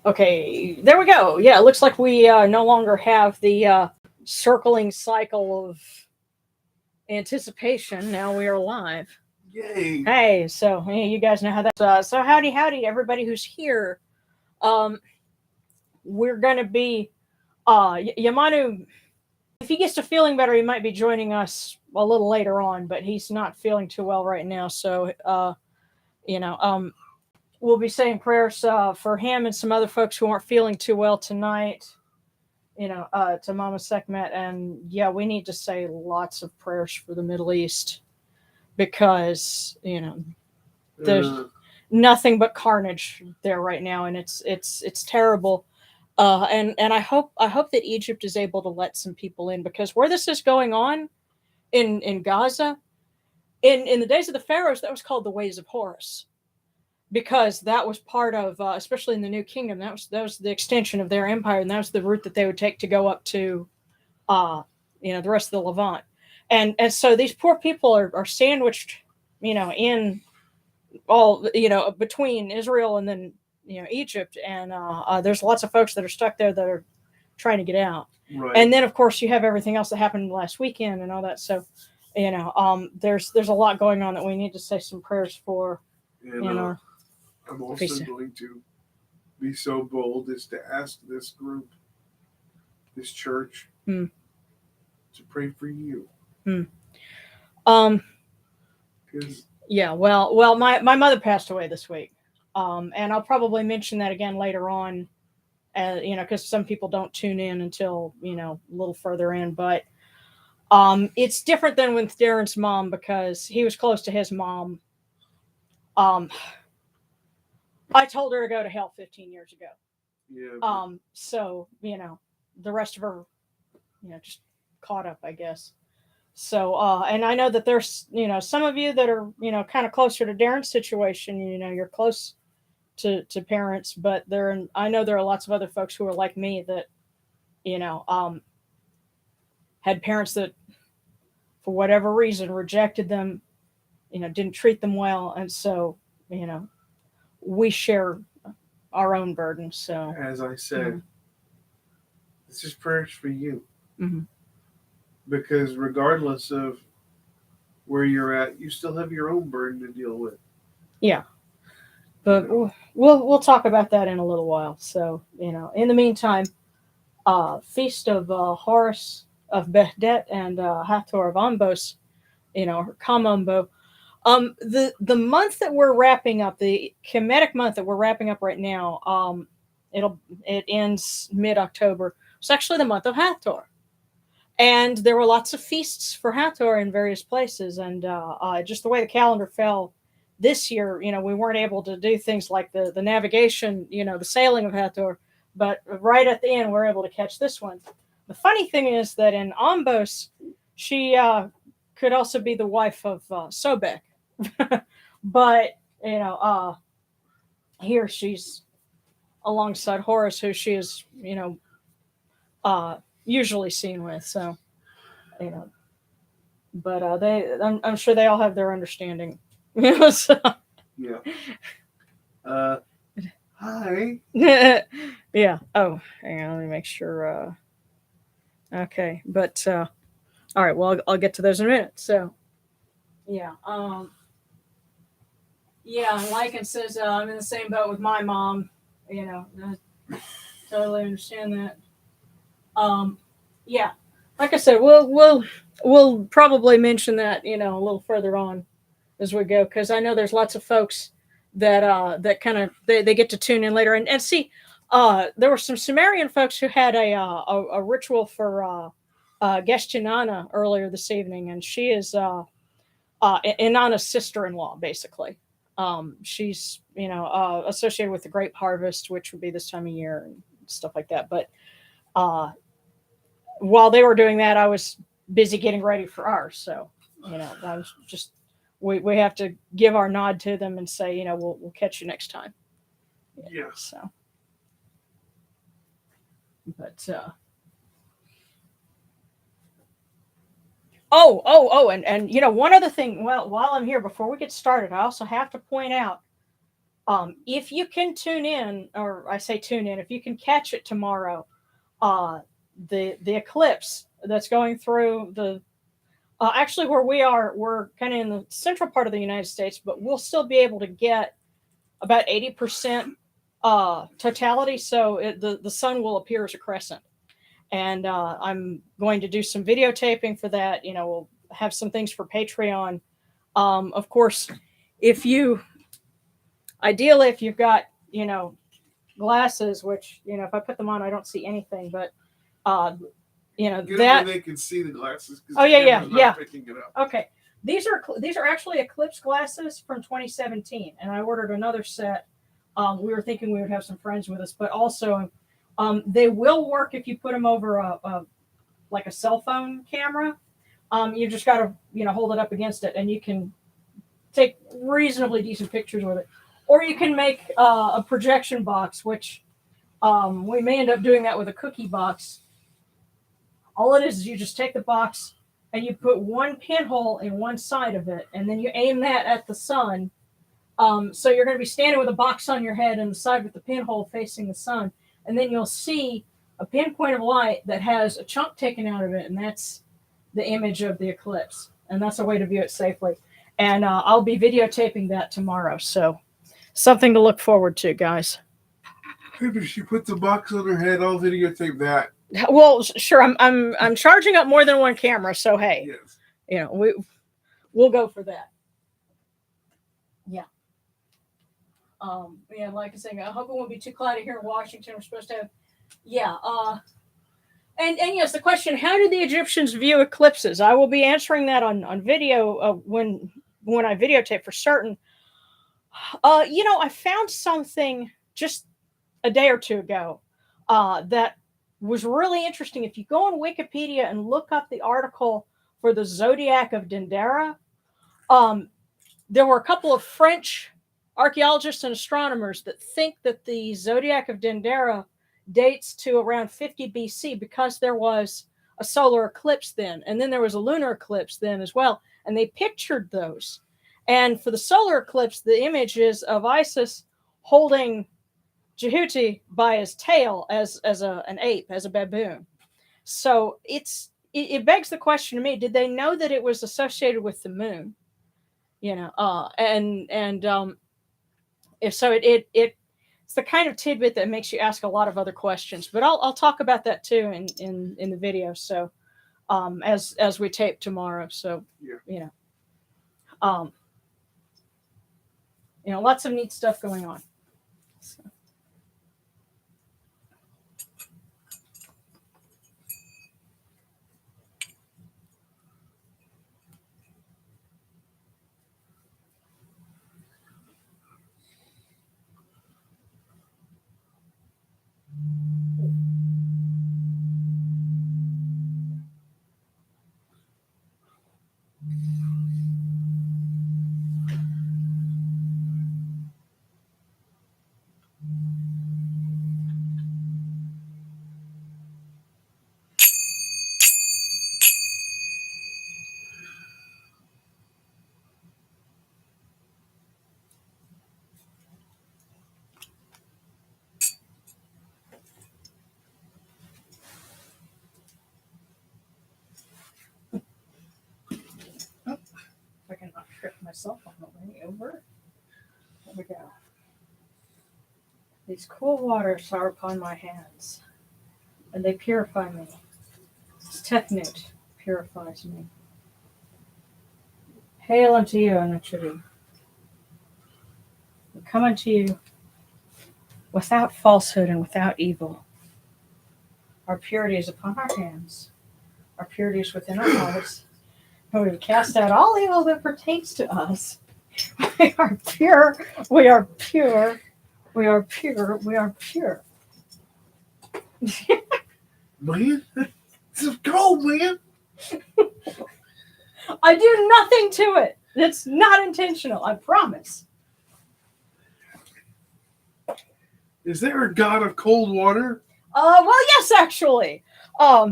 Okay, there we go. Yeah, it looks like we no longer have the circling cycle of anticipation. Now we are live. Yay! Hey, so hey, you guys know how that. So howdy, howdy, everybody who's here. Um, we're gonna be Yamanu. If he gets to feeling better, he might be joining us a little later on, but he's not feeling too well right now. So you know, we'll be saying prayers for him and some other folks who aren't feeling too well tonight. To Mama Sekhmet. And yeah, we need to say lots of prayers for the Middle East because, there's Uh, nothing but carnage there right now, and it's terrible. And I hope that Egypt is able to let some people in because where this is going on in Gaza, in the days of the pharaohs, that was called the ways of Horus because that was part of, especially in the New Kingdom, that was the extension of their empire, and that was the route that they would take to go up to uh, the rest of the Levant. And so these poor people are sandwiched, in all, between Israel and then, Egypt. And there's lots of folks that are stuck there that are trying to get out. right. And then, of course, you have everything else that happened last weekend and all that. So, there's a lot going on that we need to say some prayers for And in our I'm also peace. going to be so bold as to ask this group, this church, Hmm. to pray for you. Hmm. Um, Because, Yeah, well, my mother passed away this week, and I'll probably mention that again later on, because some people don't tune in until a little further in. But it's different than with Darren's mom because he was close to his mom. Um, I told her to go to hell 15 years ago. yeah, So the rest of her, just caught up, I guess. So, and I know that there's, some of you that are, kind of closer to Darren's situation. You're close to parents, but I know there are lots of other folks who are like me that, you know, um, had parents that, for whatever reason, rejected them, didn't treat them well. And so, you know, we share our own burden. So, as I yeah. said, this is prayers for you. Hmm. Because regardless of where you're at, you still have your own burden to deal with. Yeah. You But know, we'll talk about that in a little while. So, in the meantime, Feast of Horus of Behdet and Hathor of Anbos, or Kamambo. The month that we're wrapping up, the Kemetic month that we're wrapping up right now, it ends mid October. It's actually the month of Hathor, and there were lots of feasts for Hathor in various places. And just the way the calendar fell this year, we weren't able to do things like the navigation, the sailing of Hathor. But right at the end, we're able to catch this one. The funny thing is that in Ombos, she could also be the wife of Sobek, but you know, uh, here she's alongside Horus, who she is, uh, usually seen with. So, you know, but I'm sure they all have their understanding. So, yeah. Uh, hi. yeah. Oh, hang on, let me make sure. Okay, but all right. Well, I'll get to those in a minute. So, yeah. Yeah. Lycan says I'm in the same boat with my mom. I totally understand that. Um, yeah. Like I said, we'll probably mention that a little further on as we go because I know there's lots of folks that kind of they get to tune in later and see. There were some Sumerian folks who had a ritual for Geshtinana earlier this evening, and she is Inanna's sister-in-law, basically. She's associated with the grape harvest, which would be this time of year and stuff like that. But uh, while they were doing that, I was busy getting ready for ours. So, I was just we have to give our nod to them and say, we'll catch you next time. Yeah. Yeah. So, but and one other thing. Well, while I'm here, before we get started, I also have to point out If you can tune in, or I say tune in, if you can catch it tomorrow, uh, the eclipse that's going through the actually where we are, we're kind of in the central part of the United States, but we'll still be able to get about 80% totality. So the sun will appear as a crescent. And I'm going to do some videotaping for that. You know, we'll have some things for Patreon. Of course, if you, ideally, if you've got, you know, glasses, which, you know, if I put them on, I don't see anything, but, uh, you know, Get that. them where they can see the glasses. Oh, yeah, yeah, not yeah. Picking it up. Okay. These are actually eclipse glasses from 2017, and I ordered another set. We were thinking we would have some friends with us, but also they will work if you put them over a like a cell phone camera. You just got to, you know, hold it up against it, and you can take reasonably decent pictures with it. Or you can make a projection box, which we may end up doing that with a cookie box. All it is you just take the box and you put one pinhole in one side of it, and then you aim that at the sun. So you're going to be standing with a box on your head and the side with the pinhole facing the sun, and then you'll see a pinpoint of light that has a chunk taken out of it, and that's the image of the eclipse. And that's a way to view it safely. And I'll be videotaping that tomorrow, so something to look forward to, guys. Maybe she put the box on her head. I'll videotape that. Well, sure. I'm charging up more than one camera, so hey, Yes. you know, we'll go for that. Yeah. Yeah, like I said, I hope it won't be too cloudy here in Washington. We're supposed to have, yeah. And yes, the question: how did the Egyptians view eclipses? I will be answering that on video when I videotape for certain. You know, I found something just a day or two ago that was really interesting. If you go on Wikipedia and look up the article for the zodiac of Dendera, um, there were a couple of French archaeologists and astronomers that think that the zodiac of Dendera dates to around 50 BC because there was a solar eclipse then, and then there was a lunar eclipse then as well, and they pictured those. And for the solar eclipse, the image is of Isis holding Jehuti by his tail as an ape, as a baboon. So it begs the question to me: did they know that it was associated with the moon? You know, and if so, it's the kind of tidbit that makes you ask a lot of other questions. But I'll talk about that too in the video. So as we tape tomorrow. So yeah. You know, lots of neat stuff going on. So. If I can not trip myself on the way over. There we go. These cool waters are upon my hands, and they purify me. This Tefnut purifies me. Hail unto you, Anachuru. We come unto you without falsehood and without evil. Our purity is upon our hands. Our purity is within our hearts. And we cast out all evil that pertains to us. We are pure. We are pure. We are pure. We are pure. Man, it's cold, man. I do nothing to it. It's not intentional. I promise. Is there a god of cold water? Well, yes, actually.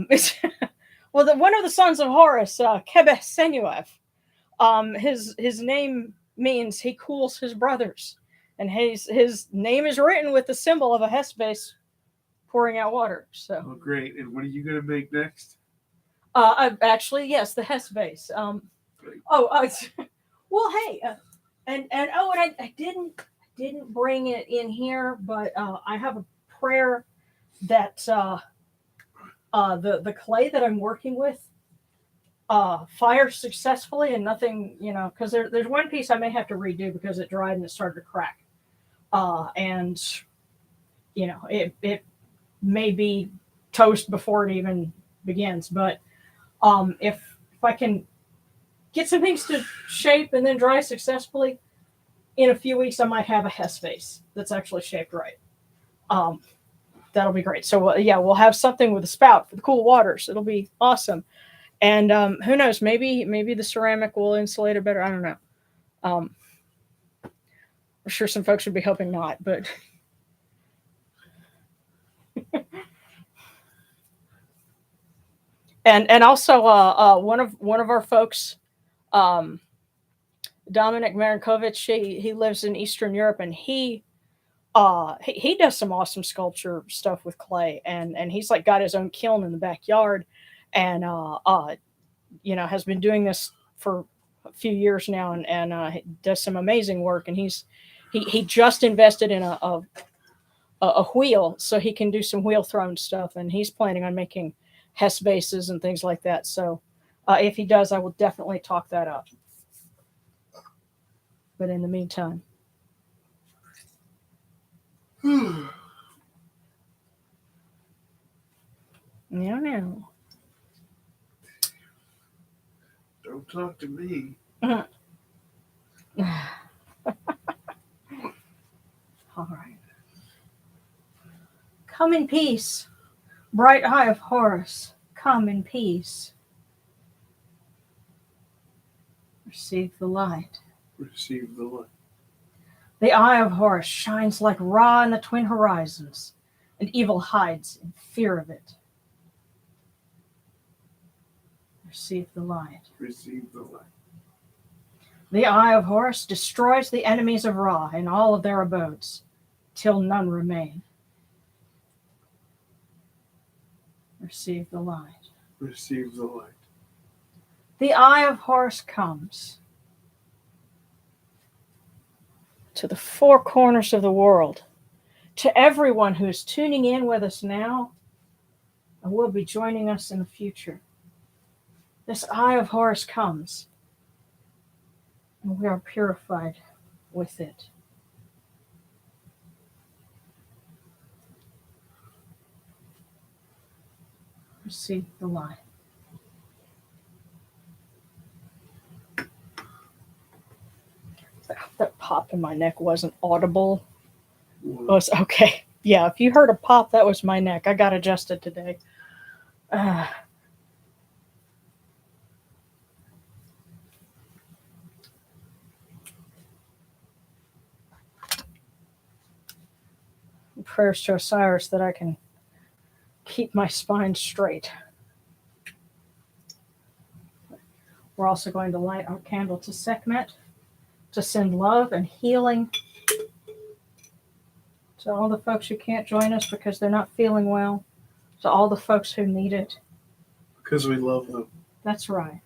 It's well, one of the sons of Horus, Kemetic, his name means he cools his brothers. and his name is written with the symbol of a Hess base pouring out water. So, Oh, great. And what are you going to make next? actually, yes, the Hess base. Great. Oh, well, hey, and oh, and I didn't bring it in here, but I have a prayer that the clay that I'm working with fires successfully and nothing, because there's one piece I may have to redo because it dried and it started to crack, and it may be toast before it even begins, but if I can get some things to shape and then dry successfully, in a few weeks I might have a Hess vase that's actually shaped right. Um, that'll be great. So yeah, we'll have something with a spout for the cool waters. It'll be awesome. And who knows? Maybe the ceramic will insulate it better. I don't know. Um, I'm sure some folks would be hoping not, but and also one of our folks, um, Dominic Marinkovic, he lives in Eastern Europe, and he does some awesome sculpture stuff with clay, and he's like got his own kiln in the backyard, and has been doing this for a few years now, and he does some amazing work, and he just invested in a wheel so he can do some wheel thrown stuff, and he's planning on making Hess bases and things like that. So if he does, I will definitely talk that up. But in the meantime, Don't no. talk to me. All right. Come in peace, bright eye of Horus. Come in peace. Receive the light. Receive the light. The eye of Horus shines like Ra in the twin horizons, and evil hides in fear of it. Receive the light. Receive the light. The eye of Horus destroys the enemies of Ra in all of their abodes, till none remain. Receive the light. Receive the light. The eye of Horus comes to the four corners of the world, to everyone who is tuning in with us now and will be joining us in the future. This eye of Horus comes, and we are purified with it. Receive the light. That pop in my neck wasn't audible. It was okay. Yeah, if you heard a pop, that was my neck. I got adjusted today. Uh, prayers to Osiris that I can keep my spine straight. We're also going to light our candle to Sekhmet to send love and healing to all the folks who can't join us because they're not feeling well, to all the folks who need it. Because we love them. That's right.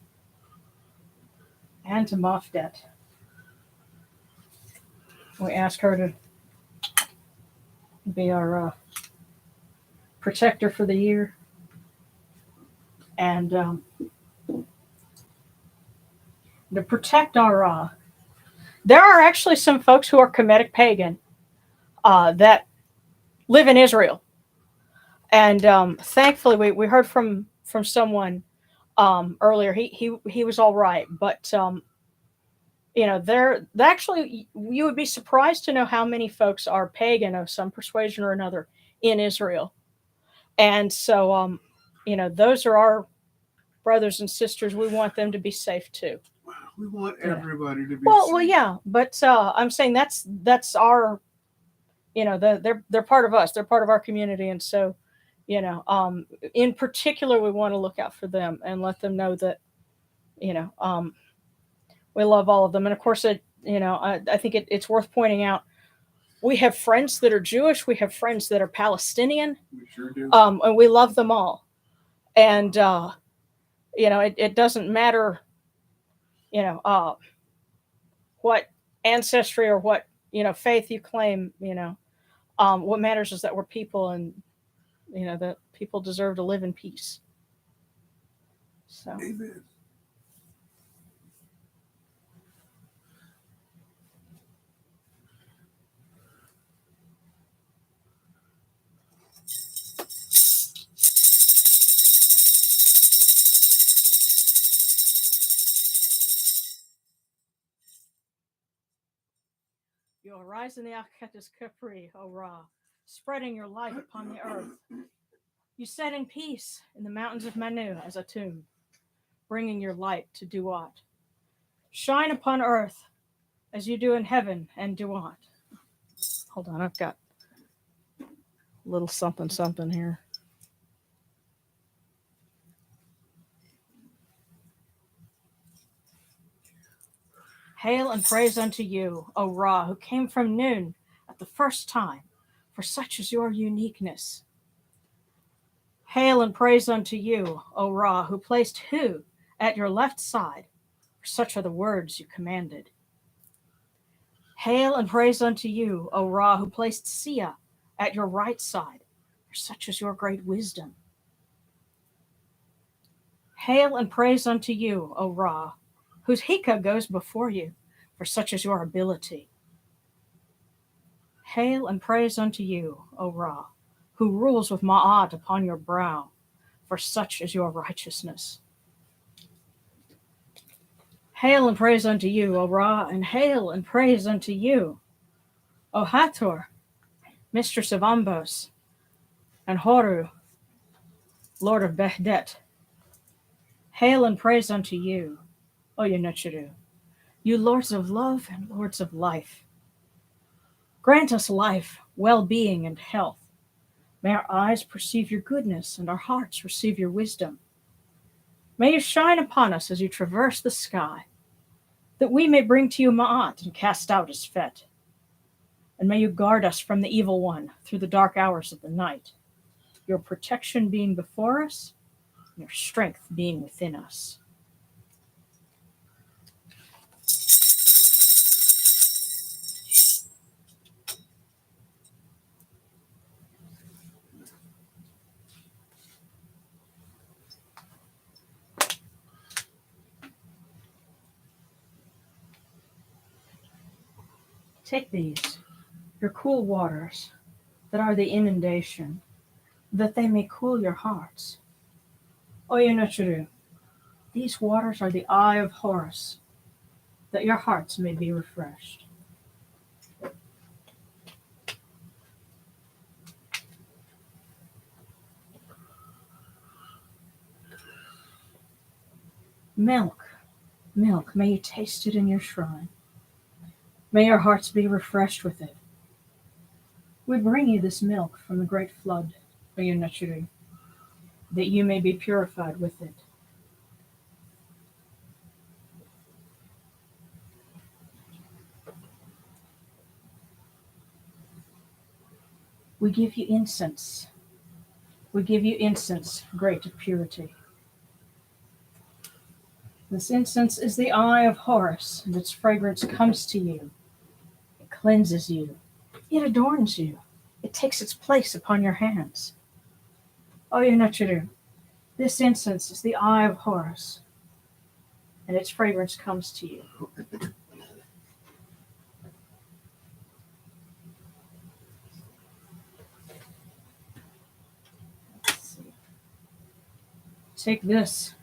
And to Mofdet. We ask her to be our protector for the year. And to protect our... there are actually some folks who are Kemetic pagan that live in Israel. And thankfully, we heard from someone earlier. He was all right, but they're actually, you would be surprised to know how many folks are pagan of some persuasion or another in Israel. And so those are our brothers and sisters. We want them to be safe too. We want everybody to be well. safe. Well, yeah, but I'm saying that's our, they're part of us. They're part of our community, and so, in particular, we want to look out for them and let them know that, we love all of them. And of course, I think it's worth pointing out We have friends that are Jewish. We have friends that are Palestinian, We sure do. and we love them all. And it doesn't matter, you know, what ancestry or what faith you claim. What matters is that we're people, and that people deserve to live in peace. So Amen. you arise in the Alketis Capri, O Ra, spreading your light upon the earth. You set in peace in the mountains of Manu as a tomb, bringing your light to Duat. Shine upon earth as you do in heaven and Duat. Hold on, I've got a little something something here. Hail and praise unto you, O Ra, who came from noon at the first time, for such is your uniqueness. Hail and praise unto you, O Ra, who placed Hu at your left side, for such are the words you commanded. Hail and praise unto you, O Ra, who placed Sia at your right side, for such is your great wisdom. Hail and praise unto you, O Ra, whose Hika goes before you, for such is your ability. Hail and praise unto you, O Ra, who rules with Ma'at upon your brow, for such is your righteousness. Hail and praise unto you, O Ra, and hail and praise unto you, O Hathor, mistress of Ambos, and Horu, lord of Behdet. Hail and praise unto you, O Yenuchuru, you lords of love and lords of life. Grant us life, well-being, and health. May our eyes perceive your goodness and our hearts receive your wisdom. May you shine upon us as you traverse the sky, that we may bring to you Ma'at and cast out his fet. And may you guard us from the evil one through the dark hours of the night, your protection being before us, and your strength being within us. Take these, your cool waters, that are the inundation, that they may cool your hearts. Oyenachuru, these waters are the eye of Horus, that your hearts may be refreshed. Milk, milk, may you taste it in your shrine. May your hearts be refreshed with it. We bring you this milk from the great flood, Oyenachuru, that you may be purified with it. We give you incense. We give you incense, great of purity. This incense is the eye of Horus, and its fragrance comes to you. It cleanses you. It adorns you. It takes its place upon your hands. Oyenachuru, this incense is the eye of Horus, and its fragrance comes to you. Take this,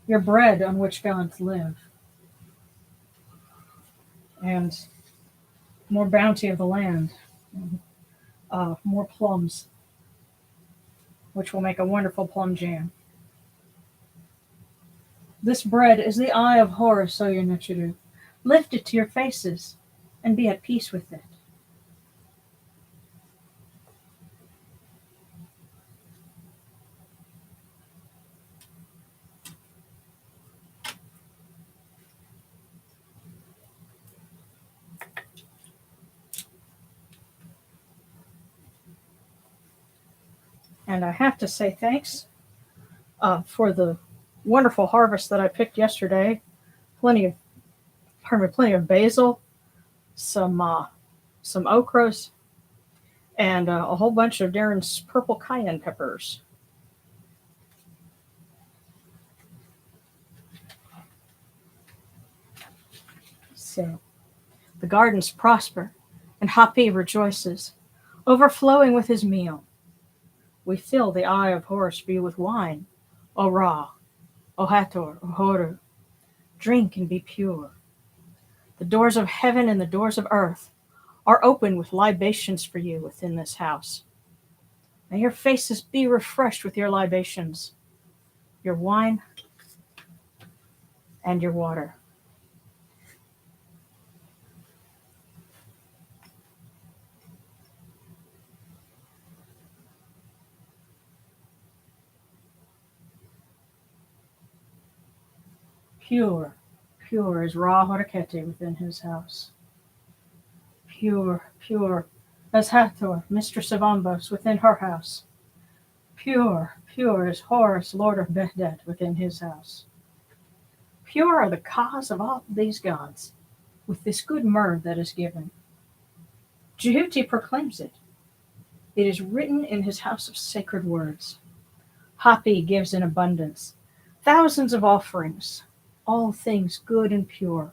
your bread on which gods live, and more bounty of the land, more plums, which will make a wonderful plum jam. This bread is the eye of Horus, O Yenuchuru. Lift it to your faces, and be at peace with it. And I have to say thanks for the wonderful harvest that I picked yesterday. Plenty of, pardon me, plenty of basil, some okras, and a whole bunch of Darren's purple cayenne peppers. So the gardens prosper, and Hapi rejoices, overflowing with his meal. We fill the eye of Horus be with wine, O Ra, O Hathor, O Horu. Drink and be pure. The doors of heaven and the doors of earth are open with libations for you within this house. May your faces be refreshed with your libations, your wine and your water. Pure, pure is Ra Horaketi within his house. Pure, pure as Hathor, mistress of Ombos, within her house. Pure, pure is Horus, lord of Behdet, within his house. Pure are the cause of all these gods, with this good myrrh that is given. Jehuti proclaims it. It is written in his house of sacred words. Hapi gives in abundance, thousands of offerings, all things good and pure.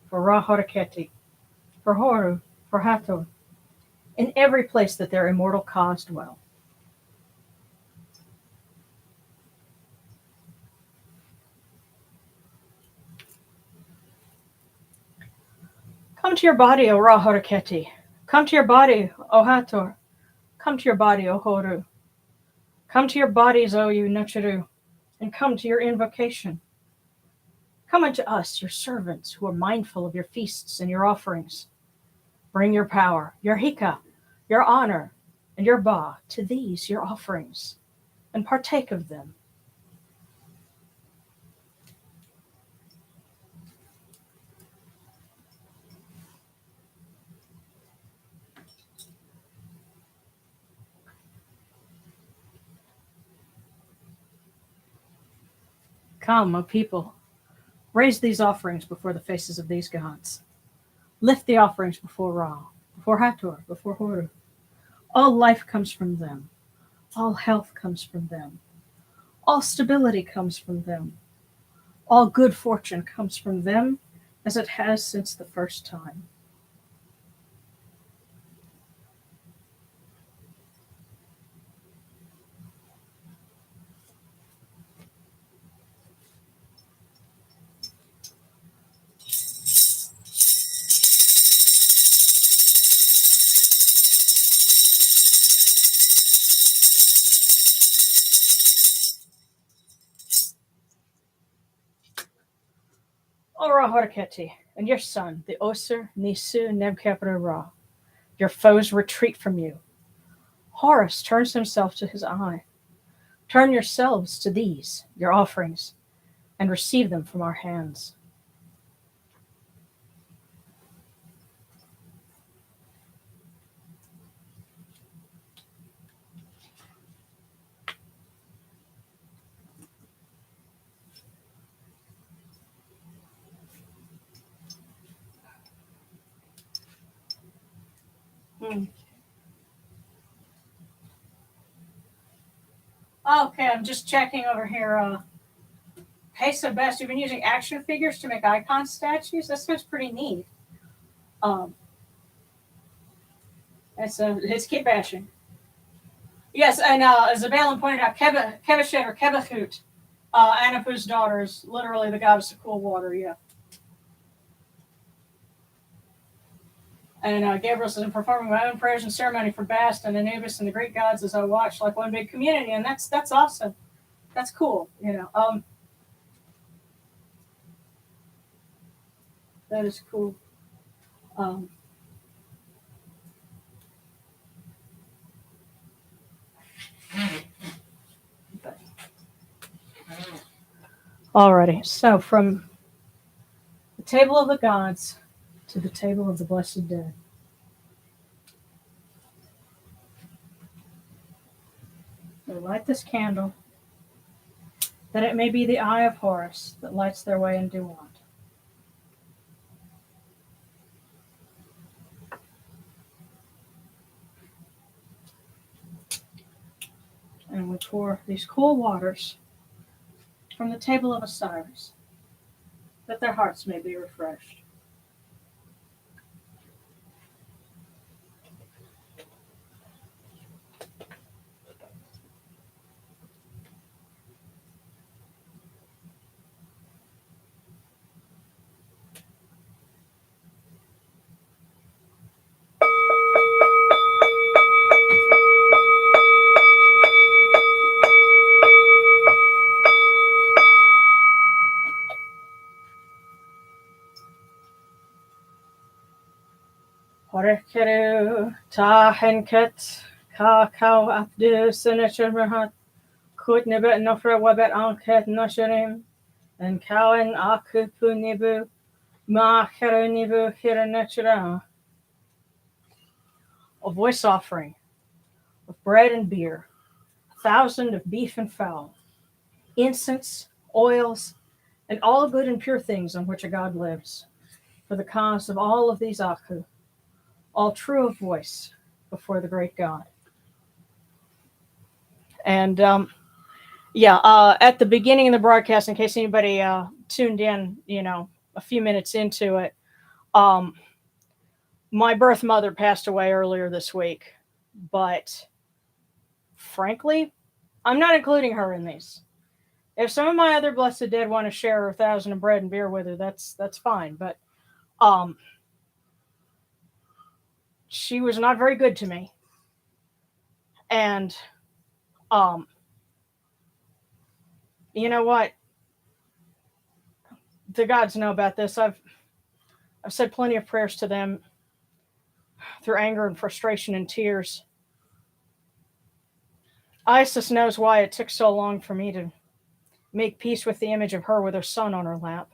For Ra Horaketi, for Horu, for Hathor, in every place that their immortal cause dwell. Come to your body, O Ra Horaketi. Come to your body, O Hathor. Come to your body, O Horu. Come to your bodies, O you Nucheru, and come to your invocation. Come unto us, your servants, who are mindful of your feasts and your offerings. Bring your power, your hika, your honor, and your ba to these your offerings, and partake of them. Come, O people, raise these offerings before the faces of these gods. Lift the offerings before Ra, before Hathor, before Horu. All life comes from them. All health comes from them. All stability comes from them. All good fortune comes from them, as it has since the first time. O Ra Horaketi, and your son, the Osir Nisu Nebkepra Ra. Your foes retreat from you. Horus turns himself to his eye. Turn yourselves to these, your offerings, and receive them from our hands. Hmm. Okay, I'm just checking over here. Hey, so Best, you've been using action figures to make icon statues? That sounds pretty neat. Um, it's keep bashing. Yes, and as Zabalin pointed out, Kevashet or Kevachut, Anapu's daughter, is literally the goddess of cool water, yeah. And Gabriel says, I'm performing my own prayers and ceremony for Bast and Anubis and the Greek gods as I watch like one big community, and that's awesome. That's cool, you know. That is cool. Um, but Alrighty, so from the table of the gods to the table of the blessed dead. We light this candle that it may be the eye of Horus that lights their way in Duwant. And we pour these cool waters from the table of Osiris, that their hearts may be refreshed. Horekeru tahenket kakao abdu senechemrahat kutnebet nofra webet anket nosherim and kawen akupu nibu ma nibu hiranechra. A voice offering of bread and beer, 1,000 of beef and fowl, incense, oils, and all good and pure things on which a god lives, for the cause of all of these Aku, all true of voice before the great God. And at the beginning of the broadcast, in case anybody tuned in, a few minutes into it, my birth mother passed away earlier this week. But frankly, I'm not including her in these. If some of my other blessed dead want to share 1,000 of bread and beer with her, that's fine. But she was not very good to me. And you know what? The gods know about this. I've said plenty of prayers to them through anger and frustration and tears. Isis knows why it took so long for me to make peace with the image of her with her son on her lap.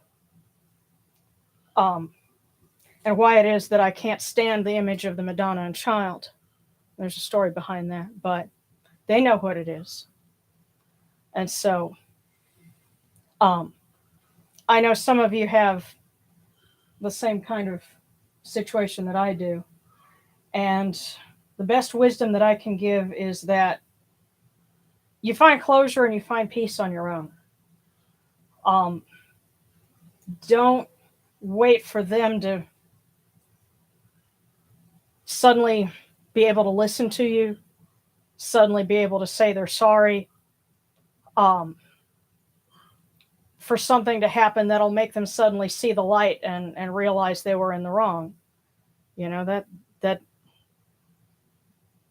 And why it is that I can't stand the image of the Madonna and Child. There's a story behind that, but they know what it is. And so, I know some of you have the same kind of situation that I do. And the best wisdom that I can give is that you find closure and you find peace on your own. Don't wait for them to suddenly be able to listen to you, suddenly be able to say they're sorry, for something to happen that'll make them suddenly see the light and realize they were in the wrong. That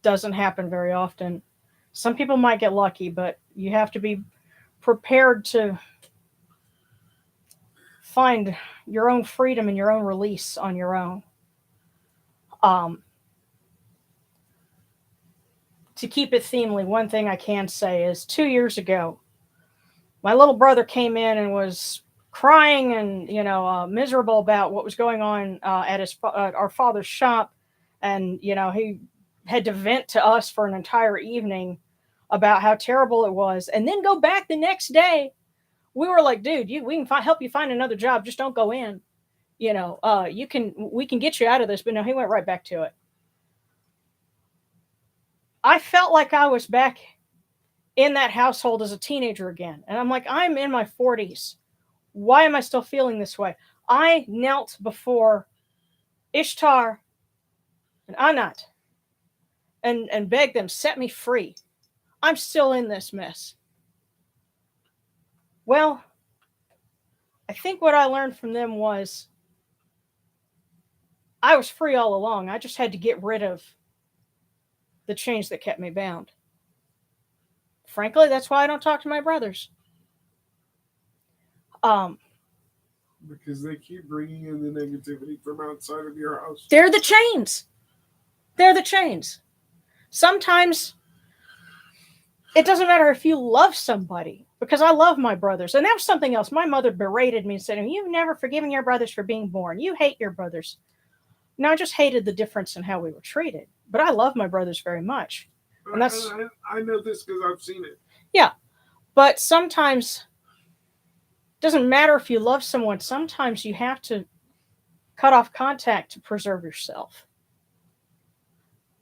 doesn't happen very often. Some people might get lucky, but you have to be prepared to find your own freedom and your own release on your own. To keep it themely, one thing I can say is 2 years ago, my little brother came in and was crying and miserable about what was going on at our father's shop, and he had to vent to us for an entire evening about how terrible it was, and then go back the next day. We were like, dude, we can help you find another job, just don't go in. We can get you out of this. But no, he went right back to it. I felt like I was back in that household as a teenager again. And I'm like, I'm in my 40s. Why am I still feeling this way? I knelt before Ishtar and Anat and begged them, set me free. I'm still in this mess. Well, I think what I learned from them was I was free all along. I just had to get rid of the chains that kept me bound. Frankly, that's why I don't talk to my brothers. Because they keep bringing in the negativity from outside of your house. They're the chains. They're the chains. Sometimes it doesn't matter if you love somebody, because I love my brothers. And that was something else. My mother berated me and said, you've never forgiven your brothers for being born. You hate your brothers. No, I just hated the difference in how we were treated. But I love my brothers very much. And that's, I know this because I've seen it. yeah. But sometimes, it doesn't matter if you love someone, sometimes you have to cut off contact to preserve yourself.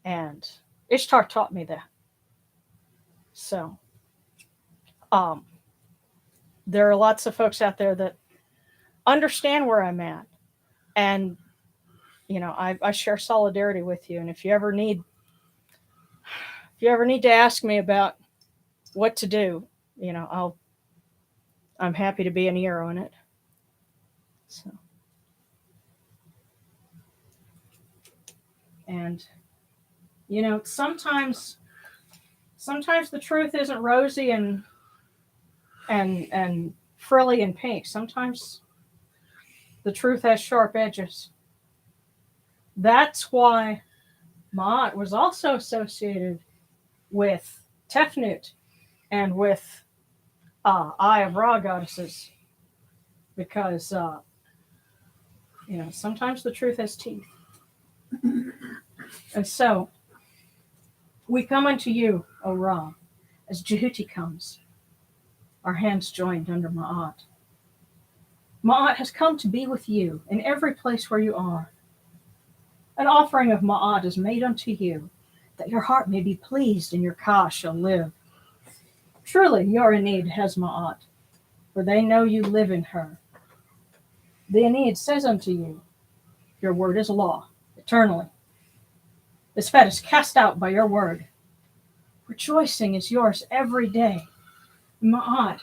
And Ishtar taught me that. So, um, there are lots of folks out there that understand where I'm at. And, I share solidarity with you. And if you ever need to ask me about what to do, I'm happy to be an ear on it. So, and sometimes the truth isn't rosy and frilly and pink. Sometimes the truth has sharp edges. That's why Ma'at was also associated with Tefnut and with Eye of Ra goddesses, because sometimes the truth has teeth. And so we come unto you, O Ra, as Jehuti comes, our hands joined under Ma'at. Ma'at has come to be with you in every place where you are. An offering of Ma'at is made unto you, that your heart may be pleased and your Ka shall live. Truly, your Enid has Ma'at, for they know you live in her. The Enid says unto you, your word is law, eternally. This fat is cast out by your word. Rejoicing is yours every day. Ma'at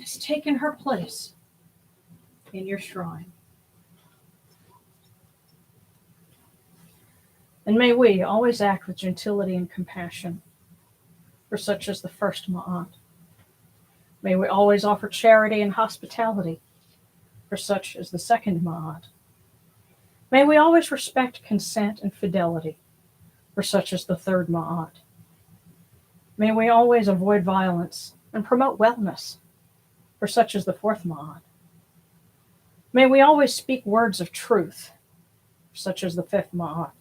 has taken her place in your shrine. And may we always act with gentility and compassion, for such as the first Ma'at. May we always offer charity and hospitality, for such as the second Ma'at. May we always respect consent and fidelity, for such as the third Ma'at. May we always avoid violence and promote wellness, for such as the fourth Ma'at. May we always speak words of truth, for such as the fifth Ma'at.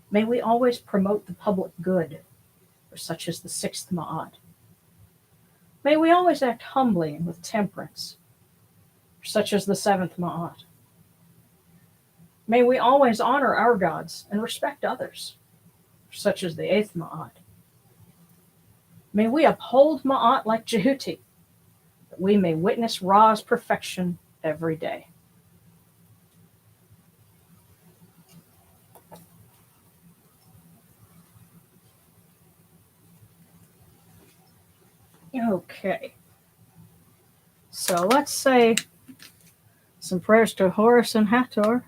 May we always promote the public good, for such as the sixth Ma'at. May we always act humbly and with temperance, for such as the seventh Ma'at. May we always honor our gods and respect others, for such as the eighth Ma'at. May we uphold Ma'at like Jehuti, that we may witness Ra's perfection every day. Okay. So let's say some prayers to Horus and Hathor.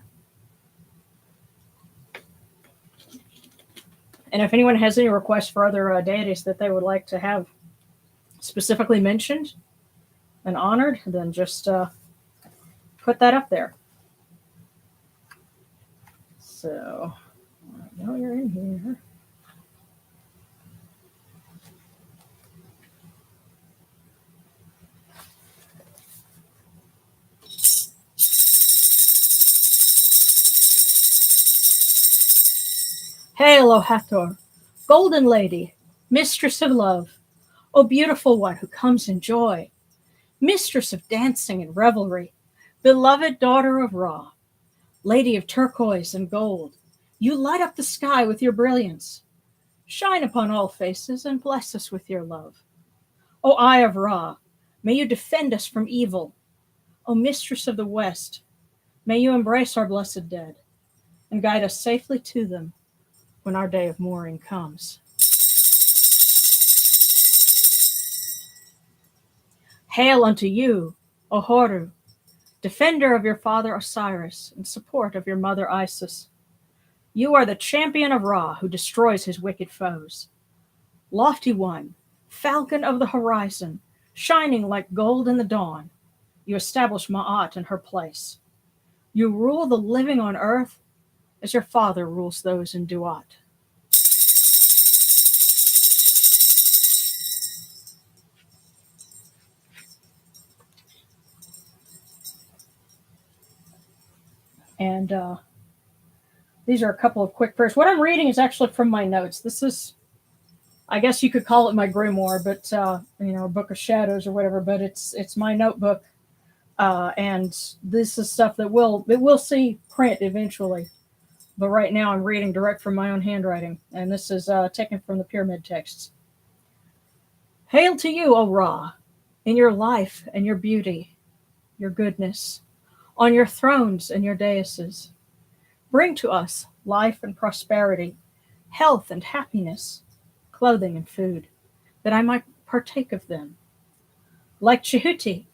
And if anyone has any requests for other deities that they would like to have specifically mentioned and honored, then just put that up there. So, I know you're in here. Hail, O Hathor, golden lady, mistress of love, O beautiful one who comes in joy, mistress of dancing and revelry, beloved daughter of Ra, lady of turquoise and gold, you light up the sky with your brilliance. Shine upon all faces and bless us with your love. O Eye of Ra, may you defend us from evil. O Mistress of the West, may you embrace our blessed dead and guide us safely to them when our day of mourning comes. Hail unto you, O Horu, defender of your father Osiris and support of your mother Isis. You are the champion of Ra who destroys his wicked foes. Lofty one, falcon of the horizon, shining like gold in the dawn, you establish Ma'at in her place. You rule the living on earth as your father rules those in Duat. And these are a couple of quick prayers. What I'm reading is actually from my notes. This is I guess you could call it my grimoire, but a book of shadows or whatever. But it's my notebook, and this is stuff that will see print eventually. But right now, I'm reading direct from my own handwriting, and this is taken from the pyramid texts. Hail to you, O Ra, in your life and your beauty, your goodness, on your thrones and your daises. Bring to us life and prosperity, health and happiness, clothing and food, that I might partake of them. Like Chehuti,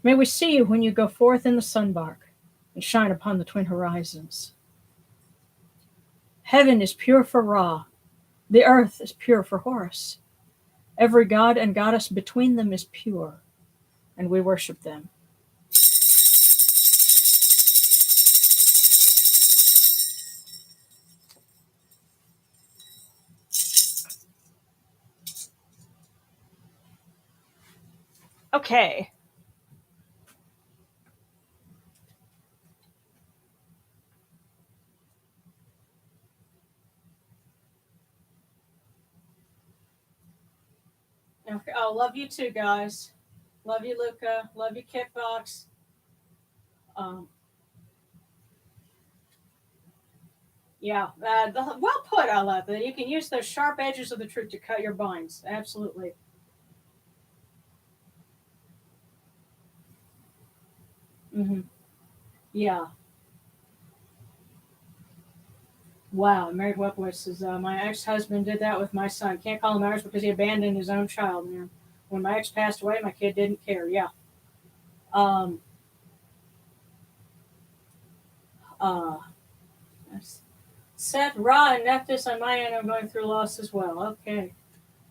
may we see you when you go forth in the sunbark and shine upon the twin horizons. Heaven is pure for Ra, the earth is pure for Horus. Every god and goddess between them is pure, and we worship them. Okay. Okay. Oh, love you too, guys. Love you, Luca. Love you, Kickbox. Um, yeah, well put, I love that. You can use those sharp edges of the truth to cut your binds. Absolutely. Hmm. Yeah. Wow. Married Webway says, my ex husband did that with my son. Can't call him ours because he abandoned his own child, man. When my ex passed away, my kid didn't care. Yeah. Um, uh, Seth, Ra, and Nephthys on my end are going through loss as well. Okay.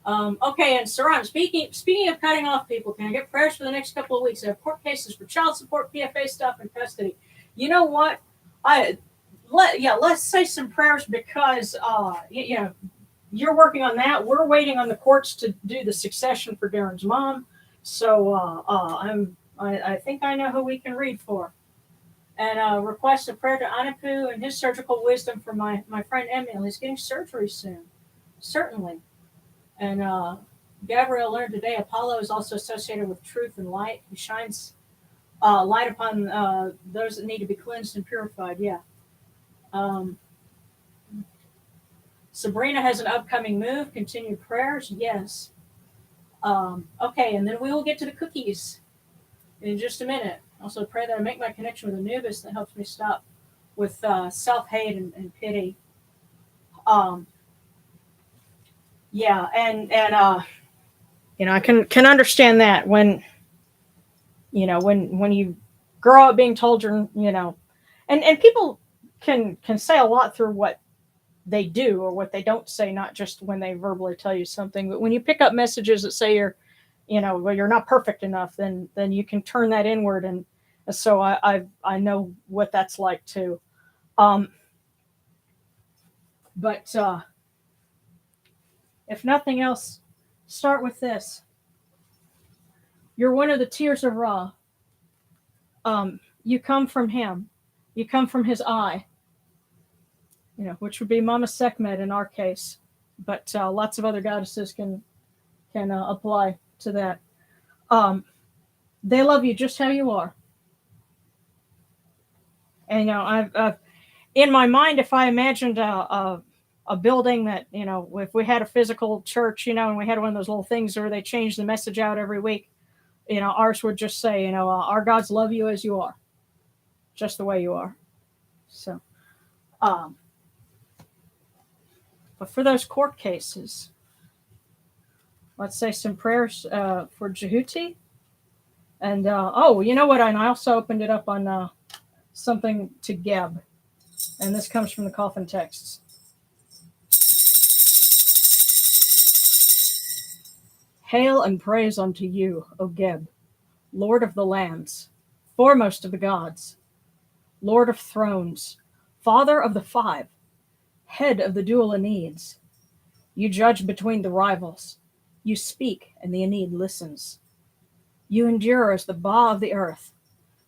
Okay, and Saran, speaking of cutting off people, can I get prayers for the next couple of weeks? I have court cases for child support, PFA stuff, and custody. You know what? I let's say some prayers because you're working on that. We're waiting on the courts to do the succession for Darren's mom. So I think I know who we can read for. And request a prayer to Anapu and his surgical wisdom for my friend Emil. He's getting surgery soon. Certainly. And Gabriel learned today Apollo is also associated with truth and light. He shines light upon those that need to be cleansed and purified. Yeah. Um, Sabrina has an upcoming move. Continued prayers. Yes. Okay, and then we will get to the cookies in just a minute. Also, pray that I make my connection with Anubis that helps me stop with self hate and pity. Um, yeah, and I can understand that when you grow up being told and people can say a lot through what they do or what they don't say, not just when they verbally tell you something, but when you pick up messages that say well, you're not perfect enough, then you can turn that inward, and so I know what that's like too. Um, but if nothing else, start with this. You're one of the tears of Ra. You come from him. You come from his eye, which would be Mama Sekhmet in our case, but lots of other goddesses can apply to that. Um, they love you just how you are, and I've in my mind, if I imagined a building that if we had a physical church, and we had one of those little things where they change the message out every week, ours would just say, our gods love you as you are, just the way you are. So, um, but for those court cases, let's say some prayers for Jehuti. And you know what? And I also opened it up on something to Geb, and this comes from the coffin texts. Hail and praise unto you, O Geb, Lord of the lands, foremost of the gods, Lord of thrones, Father of the five, head of the dual Aeneads. You judge between the rivals. You speak, and the Aeneid listens. You endure as the Ba of the earth.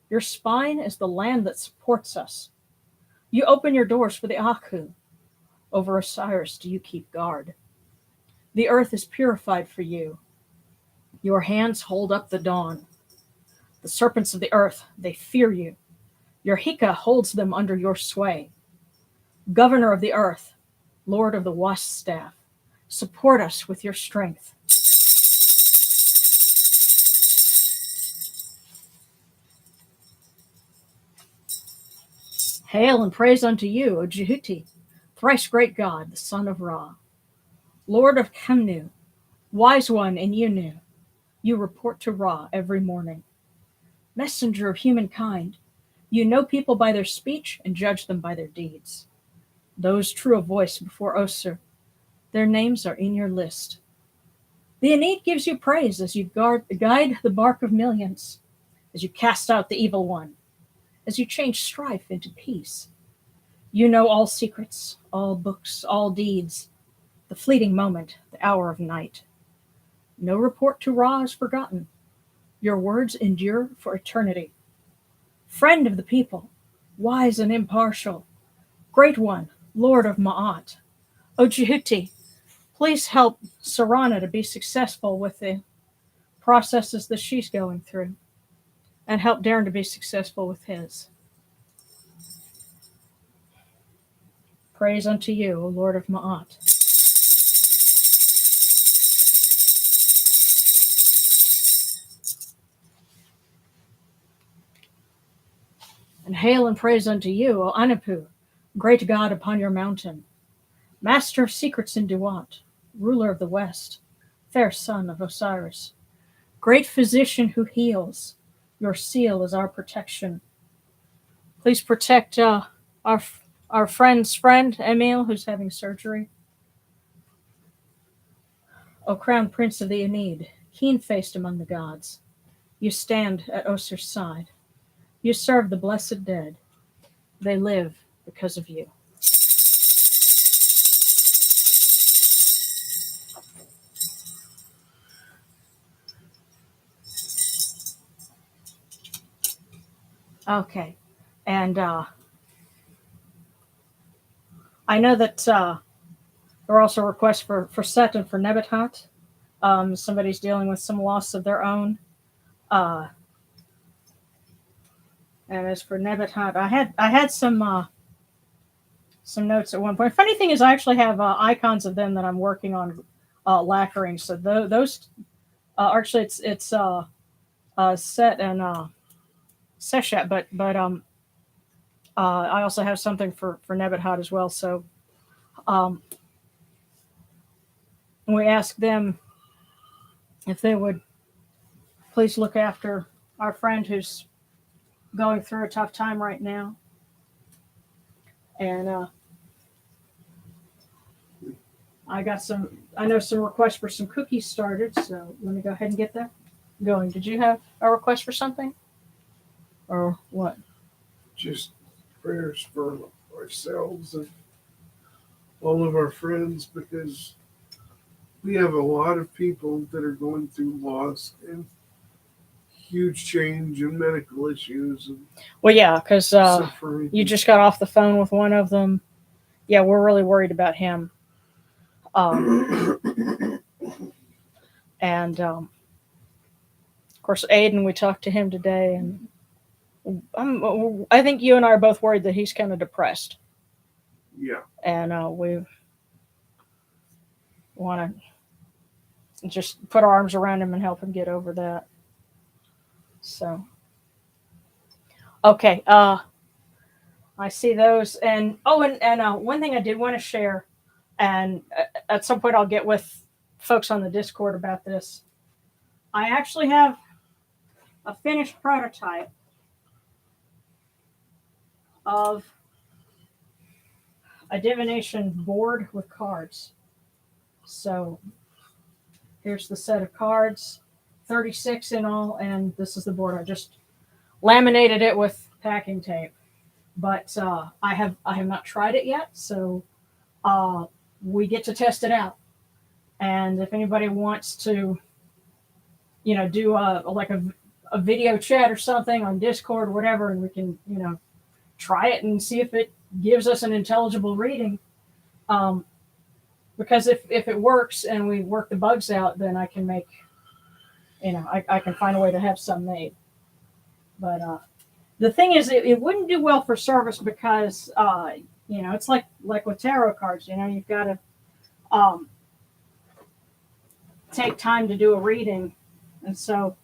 Your spine is the land that supports us. You open your doors for the Aku. Over Osiris do you keep guard. The earth is purified for you. Your hands hold up the dawn. The serpents of the earth, they fear you. Your Hika holds them under your sway. Governor of the earth, Lord of the wasp staff, support us with your strength. Hail and praise unto you, O Jehuti, thrice great God, the son of Ra. Lord of Kemnu, wise one in Yunu, you report to Ra every morning. Messenger of humankind, you know people by their speech and judge them by their deeds. Those true of voice before Osir, their names are in your list. The Aeneid gives you praise as you guide the bark of millions, as you cast out the evil one, as you change strife into peace. You know all secrets, all books, all deeds, the fleeting moment, the hour of night. No report to Ra is forgotten. Your words endure for eternity. Friend of the people, wise and impartial, great one, Lord of Ma'at. O Jehuti, please help Sarana to be successful with the processes that she's going through, and help Darren to be successful with his. Praise unto you, O Lord of Ma'at. And hail and praise unto you, O Anapu, great God upon your mountain, master of secrets in Duat, ruler of the west, fair son of Osiris, great physician who heals. Your seal is our protection. Please protect our our friend's friend, Emil, who's having surgery. O crowned prince of the Aeneid, keen-faced among the gods, you stand at Osir's side. You serve the blessed dead. They live because of you. Okay. And I know that there are also requests for Set and for Nebatot. Somebody's dealing with some loss of their own. Uh, and as for Nebatot, I had some notes at one point. Funny thing is, I actually have icons of them that I'm working on lacquering. So those actually it's Set and Seshat, but I also have something for Nebatot as well. So um, we asked them if they would please look after our friend who's going through a tough time right now. And I know some requests for some cookies started, so let me go ahead and get that going. Did you have a request for something? Or what? Just prayers for ourselves and all of our friends, because we have a lot of people that are going through loss and huge change in medical issues and Well, yeah, because suffering. you just got off the phone with one of them. Yeah, we're really worried about him. And of course, Aiden, we talked to him today, and I think you and I are both worried that he's kind of depressed. Yeah. And we want to just put our arms around him and help him get over that. So, okay. I see those. And one thing I did want to share, and at some point I'll get with folks on the Discord about this. I actually have a finished prototype of a divination board with cards. So here's the set of cards, 36 in all, and this is the board. I just laminated it with packing tape, but I have not tried it yet, so we get to test it out. And if anybody wants to, do a video chat or something on Discord or whatever, and we can, try it and see if it gives us an intelligible reading. because if it works and we work the bugs out, then I can make, I can find a way to have some made. But the thing is, it wouldn't do well for service because it's like with tarot cards. You've got to um, take time to do a reading, and so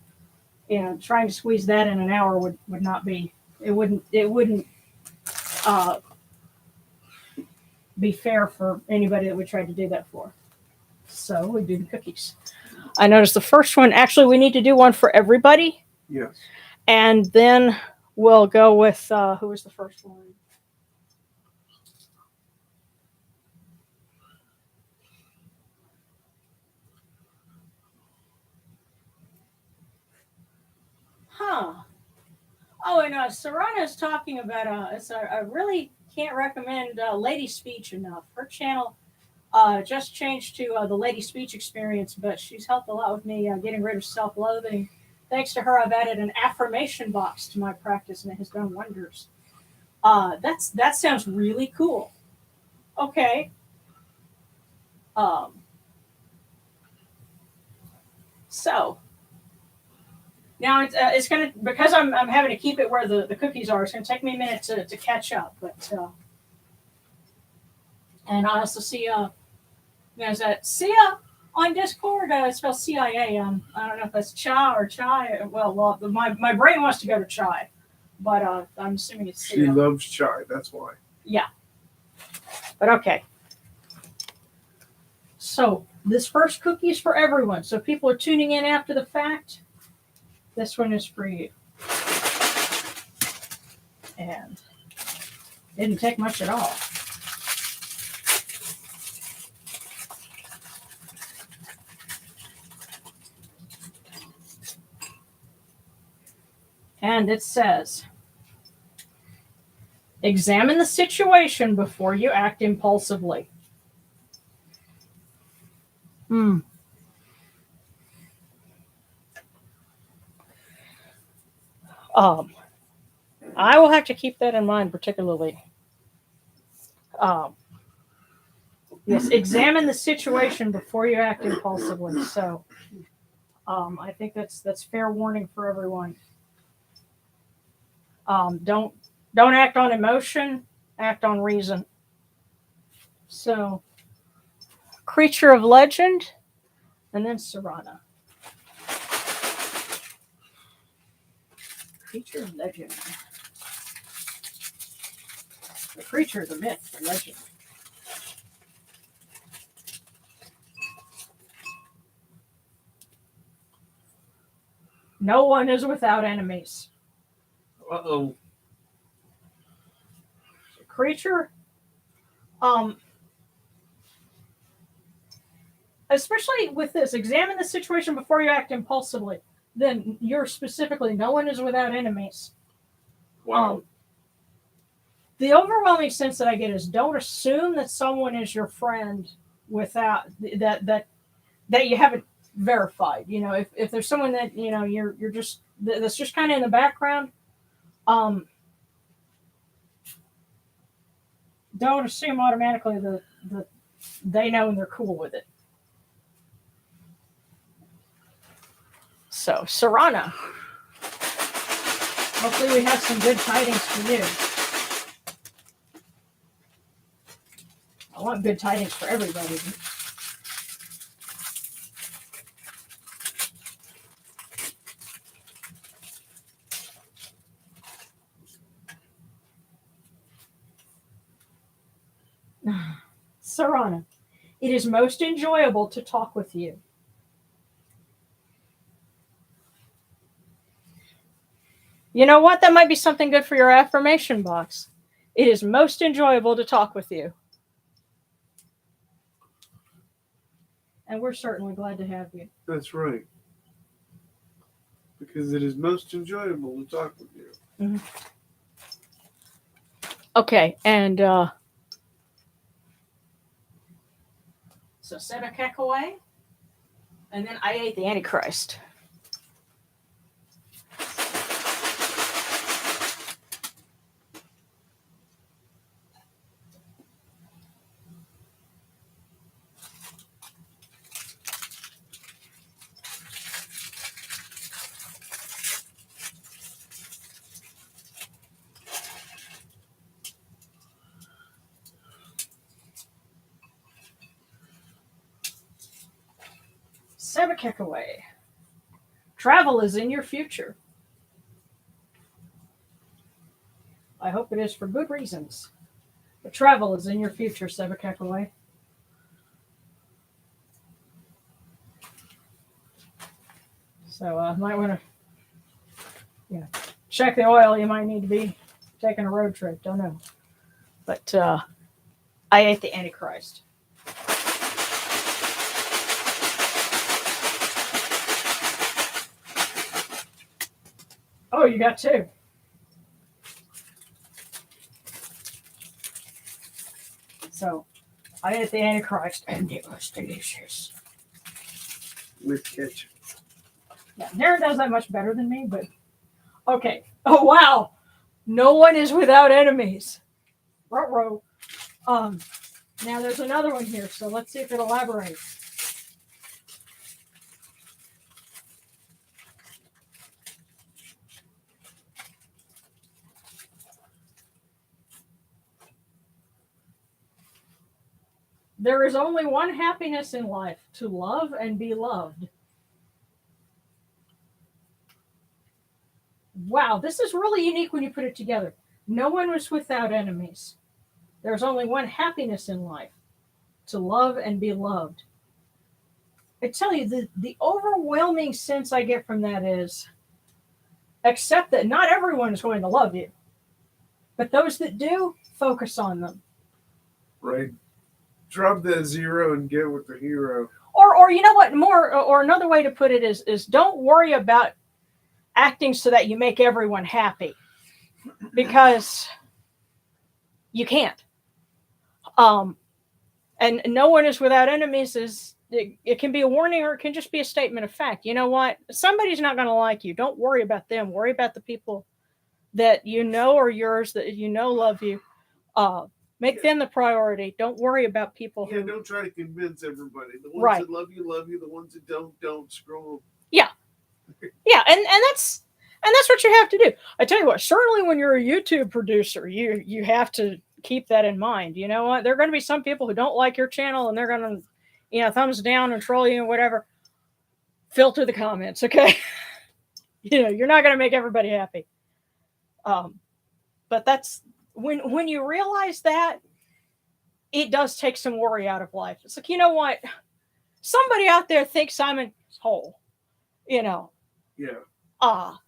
trying to squeeze that in an hour would not be. It wouldn't uh, be fair for anybody that we tried to do that for. So we do the cookies. I noticed the first one. Actually, we need to do one for everybody, Yes. and then we'll go with who was the first one. Huh. Oh, and Sarana is talking about. I really can't recommend Lady Speech enough. Her channel just changed to the Lady Speech Experience, but she's helped a lot with me getting rid of self-loathing. Thanks to her, I've added an affirmation box to my practice, and it has done wonders. That sounds really cool. Okay. Um, so now it's gonna, because I'm having to keep it where the cookies are. It's gonna take me a minute to catch up, but and I also see there's that Sia on Discord. It's spelled CIA. I don't know if that's Cha or Chai. Well, my brain wants to go to Chai, but I'm assuming it's She Sia. loves chai. That's why. Yeah, but okay. So this first cookie is for everyone. So if people are tuning in after the fact, this one is for you. And it didn't take much at all. And it says, examine the situation before you act impulsively. Hmm. I will have to keep that in mind particularly. Um, yes, examine the situation before you act impulsively. So I think that's fair warning for everyone. Don't act on emotion, act on reason. So creature of legend, and then Serana. Creature of legend. The creature, the myth, the legend. No one is without enemies. Uh-oh. Creature, especially with this, examine the situation before you act impulsively. Then you're specifically, no one is without enemies. Wow. The overwhelming sense that I get is don't assume that someone is your friend without that you haven't verified. If there's someone that you're just that's just kind of in the background, don't assume automatically that they know and they're cool with it. So, Serana, hopefully we have some good tidings for you. I want good tidings for everybody. Serana, it is most enjoyable to talk with you. You know what? That might be something good for your affirmation box. It is most enjoyable to talk with you. And we're certainly glad to have you. That's right. Because it is most enjoyable to talk with you. Mm-hmm. Okay, and so set a keck away, and then I ate the Antichrist. Sebekekaway. Travel is in your future. I hope it is for good reasons. But travel is in your future, Sebekekaway. So might want to check the oil. You might need to be taking a road trip. Don't know. But I ate the Antichrist. Oh, you got two. So I ate the Antichrist, and it was delicious. With ketchup. Yeah, Darren does that much better than me, but okay. Oh wow, no one is without enemies. Ruh-roh. Now there's another one here, so let's see if it elaborates. There is only one happiness in life, to love and be loved. Wow, this is really unique when you put it together. No one was without enemies. There's only one happiness in life, to love and be loved. I tell you, the overwhelming sense I get from that is accept that not everyone is going to love you, but those that do, focus on them. Right. Drop that zero and get with the hero. Or you know what? Or another way to put it is don't worry about acting so that you make everyone happy, because you can't. And no one is without enemies it can be a warning, or it can just be a statement of fact. You know what? Somebody's not going to like you. Don't worry about them. Worry about the people that you know are yours, that you know love you. Make them the priority. Don't worry about people who. Don't try to convince everybody. The ones Right. that love you, love you. The ones that don't, screw them. Yeah. Yeah, and that's what you have to do. I tell you what, certainly when you're a YouTube producer, you have to keep that in mind. You know what? There are going to be some people who don't like your channel, and they're going to, thumbs down and troll you and whatever. Filter the comments, okay? You're not going to make everybody happy. But that's when you realize that, it does take some worry out of life. It's like, you know what? Somebody out there thinks I'm a hole. Yeah. Ah.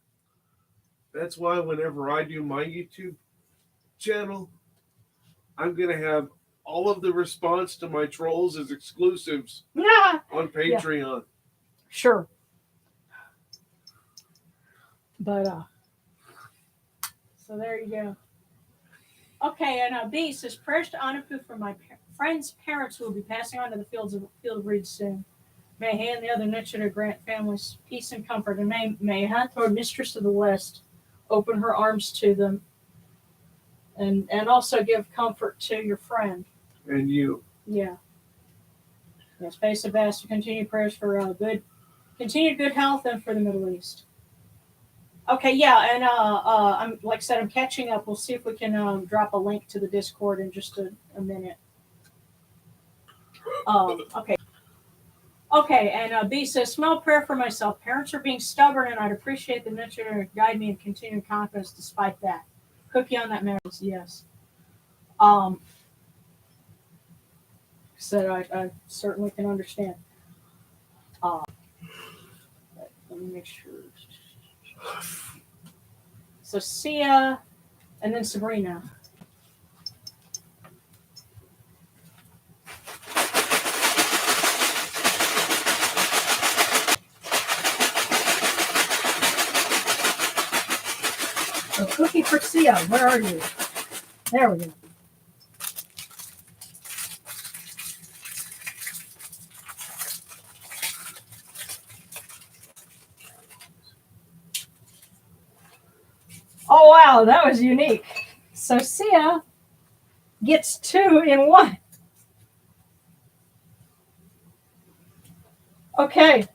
That's why whenever I do my YouTube channel, I'm going to have all of the response to my trolls as exclusives on Patreon. Yeah. Sure. But, so there you go. Okay, and B says, prayers to Anapu for my friend's parents who will be passing on to the field of reeds soon. May he and the other Nitchiner grant families peace and comfort, and may Hathor, Mistress of the West, open her arms to them, and also give comfort to your friend. And you. Yeah. Yes, Faye Sebastian, continued prayers for continued good health and for the Middle East. Okay, yeah, and I'm like I said, I'm catching up. We'll see if we can drop a link to the Discord in just a minute. Okay. Okay, and B says, small prayer for myself. Parents are being stubborn, and I'd appreciate the nurture to guide me in continued confidence despite that. Cookie on that matters, yes. Said I certainly can understand. Let me make sure. So Sia, and then Sabrina. So Cookie for Sia, where are you? There we go. Oh wow, that was unique. So Sia gets 2 in 1. Okay.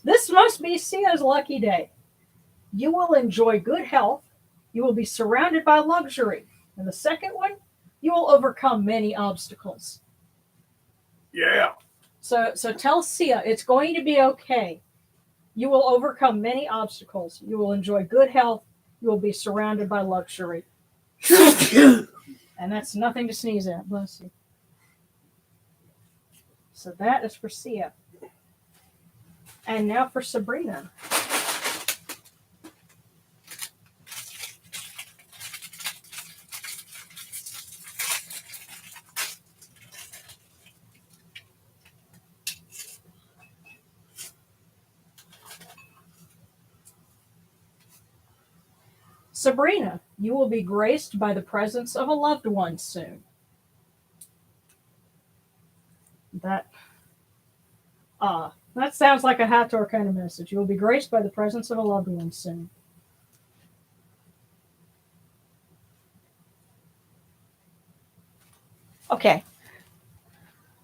This must be Sia's lucky day. You will enjoy good health. You will be surrounded by luxury. And the second one, you will overcome many obstacles. Yeah. So tell Sia it's going to be okay. You will overcome many obstacles. You will enjoy good health. You will be surrounded by luxury. And that's nothing to sneeze at. Bless you. So that is for Sia. And now for Sabrina. Sabrina, you will be graced by the presence of a loved one soon. That that sounds like a Hathor kind of message. You will be graced by the presence of a loved one soon. Okay.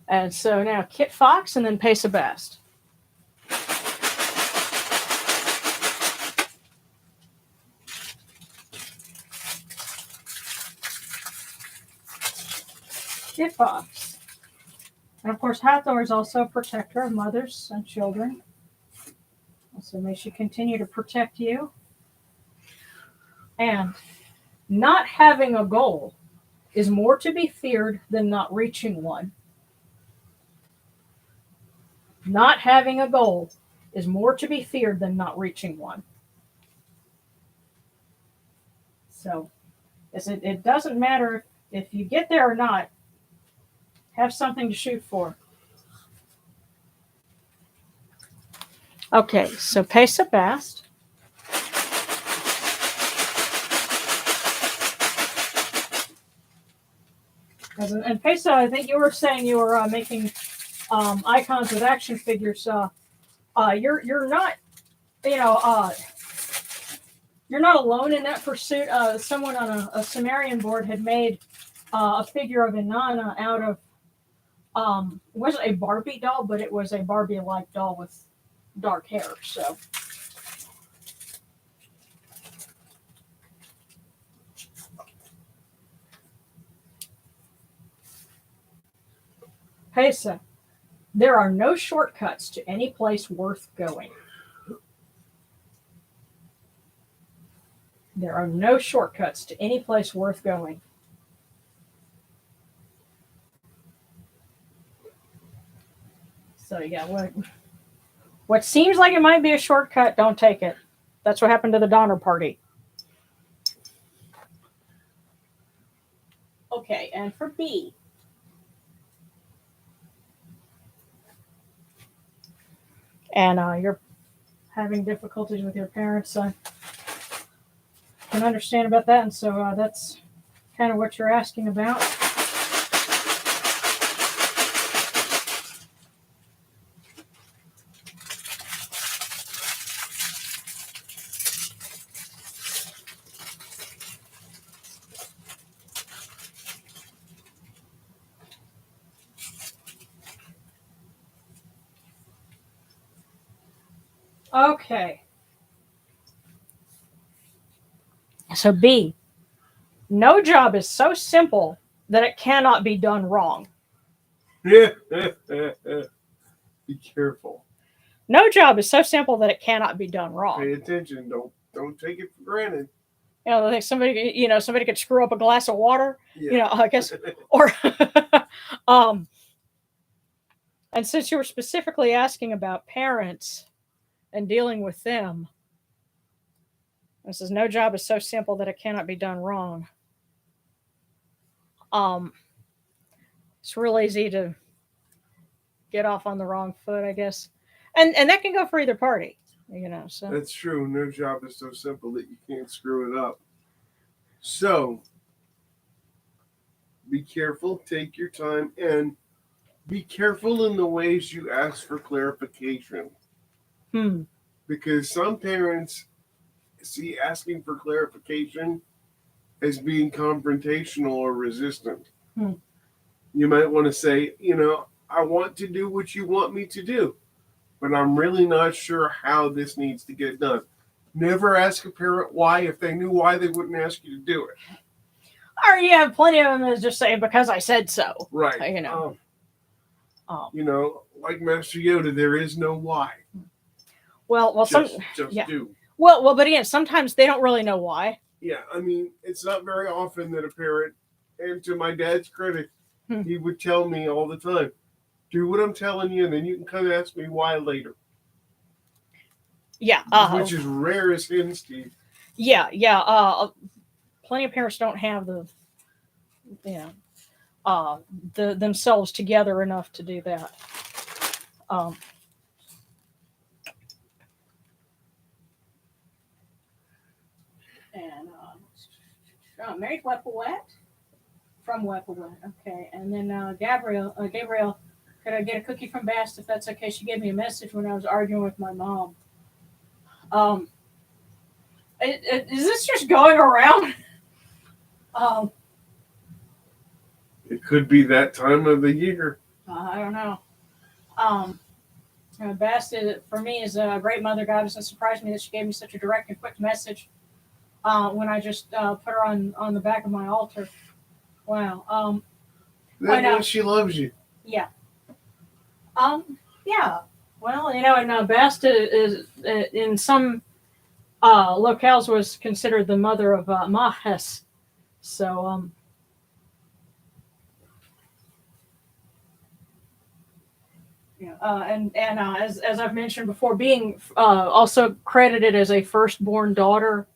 And so now Kit Fox and then Pesa Bast. Kit Fox. And of course, Hathor is also a protector of mothers and children. So may she continue to protect you. And not having a goal is more to be feared than not reaching one. Not having a goal is more to be feared than not reaching one. So it doesn't matter if you get there or not, have something to shoot for. Okay, so Pesa Bast. And Pesa, I think you were saying you were making icons with action figures. You're not, you know, you're not alone in that pursuit. Someone on a Sumerian board had made a figure of Inanna out of it wasn't a Barbie doll, but it was a Barbie-like doll with dark hair. So. Pesa, there are no shortcuts to any place worth going. There are no shortcuts to any place worth going. So yeah, what seems like it might be a shortcut, don't take it. That's what happened to the Donner Party. Okay, and for B. And you're having difficulties with your parents. I can understand about that, and so that's kind of what you're asking about. Okay. So B, no job is so simple that it cannot be done wrong. Be careful. No job is so simple that it cannot be done wrong. Pay attention. Don't take it for granted. You know, I think somebody could screw up a glass of water. Yeah. You know, I guess, or and since you were specifically asking about parents and dealing with them, this is no job is so simple that it cannot be done wrong. It's real easy to get off on the wrong foot, I guess, and that can go for either party, you know. So that's true. No job is so simple that you can't screw it up. So be careful. Take your time and be careful in the ways you ask for clarification. Because some parents see asking for clarification as being confrontational or resistant. You might want to say, I want to do what you want me to do, but I'm really not sure how this needs to get done. Never ask a parent why. If they knew why, they wouldn't ask you to do it. Or you have plenty of them that just say, because I said so. Right. You know. Um, Like Master Yoda, there is no why. well, Just yeah. do. But again, sometimes they don't really know why. Yeah, I mean, it's not very often that a parent, and to my dad's credit, Hmm. he would tell me all the time, do what I'm telling you, and then you can come ask me why later. Yeah, Which is rare as hen, Steve. yeah. Plenty of parents don't have you know, uh, themselves together enough to do that. Um, and married Wepawet from Wepawet. Okay, and then Gabriel, could I get a cookie from Bast if that's okay? She gave me a message when I was arguing with my mom. Um, is this just going around? Um, It could be that time of the year. I don't know. Um, Bast for me is a great mother goddess, and surprised me that she gave me such a direct and quick message when I just put her on the back of my altar. Wow. That means she loves you. Yeah. Yeah. Well, and Bast is in some locales was considered the mother of Mahes. So yeah, and as I've mentioned before, being also credited as a firstborn daughter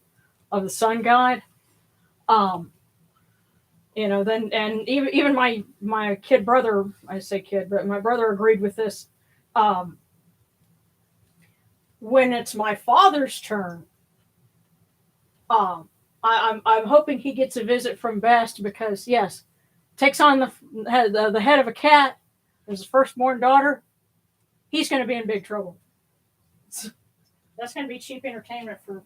of the sun god. Um, then and even my kid brother, I say kid, but my brother agreed with this. Um, when it's my father's turn, I'm hoping he gets a visit from Best because yes, takes on the head of a cat as his firstborn daughter. He's going to be in big trouble. That's going to be cheap entertainment for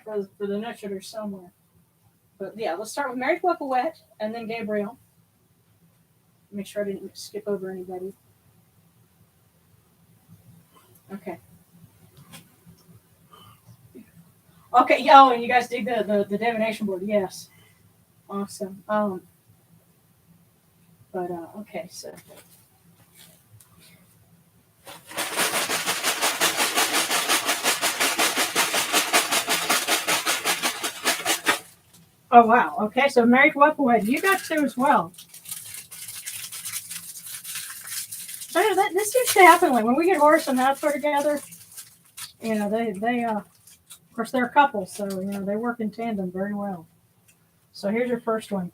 the nutshers somewhere. But yeah, let's start with Mary Wet and then Gabriel. Make sure I didn't skip over anybody. Okay. Okay. Yeah. Oh, and you guys dig the divination board? Yes. Awesome. But okay. So. Oh wow. Okay. So married Wet, you got two as well. So this used to happen like when we get Horace and Hathor together. They of course they're a couple, so they work in tandem very well. So here's your first one.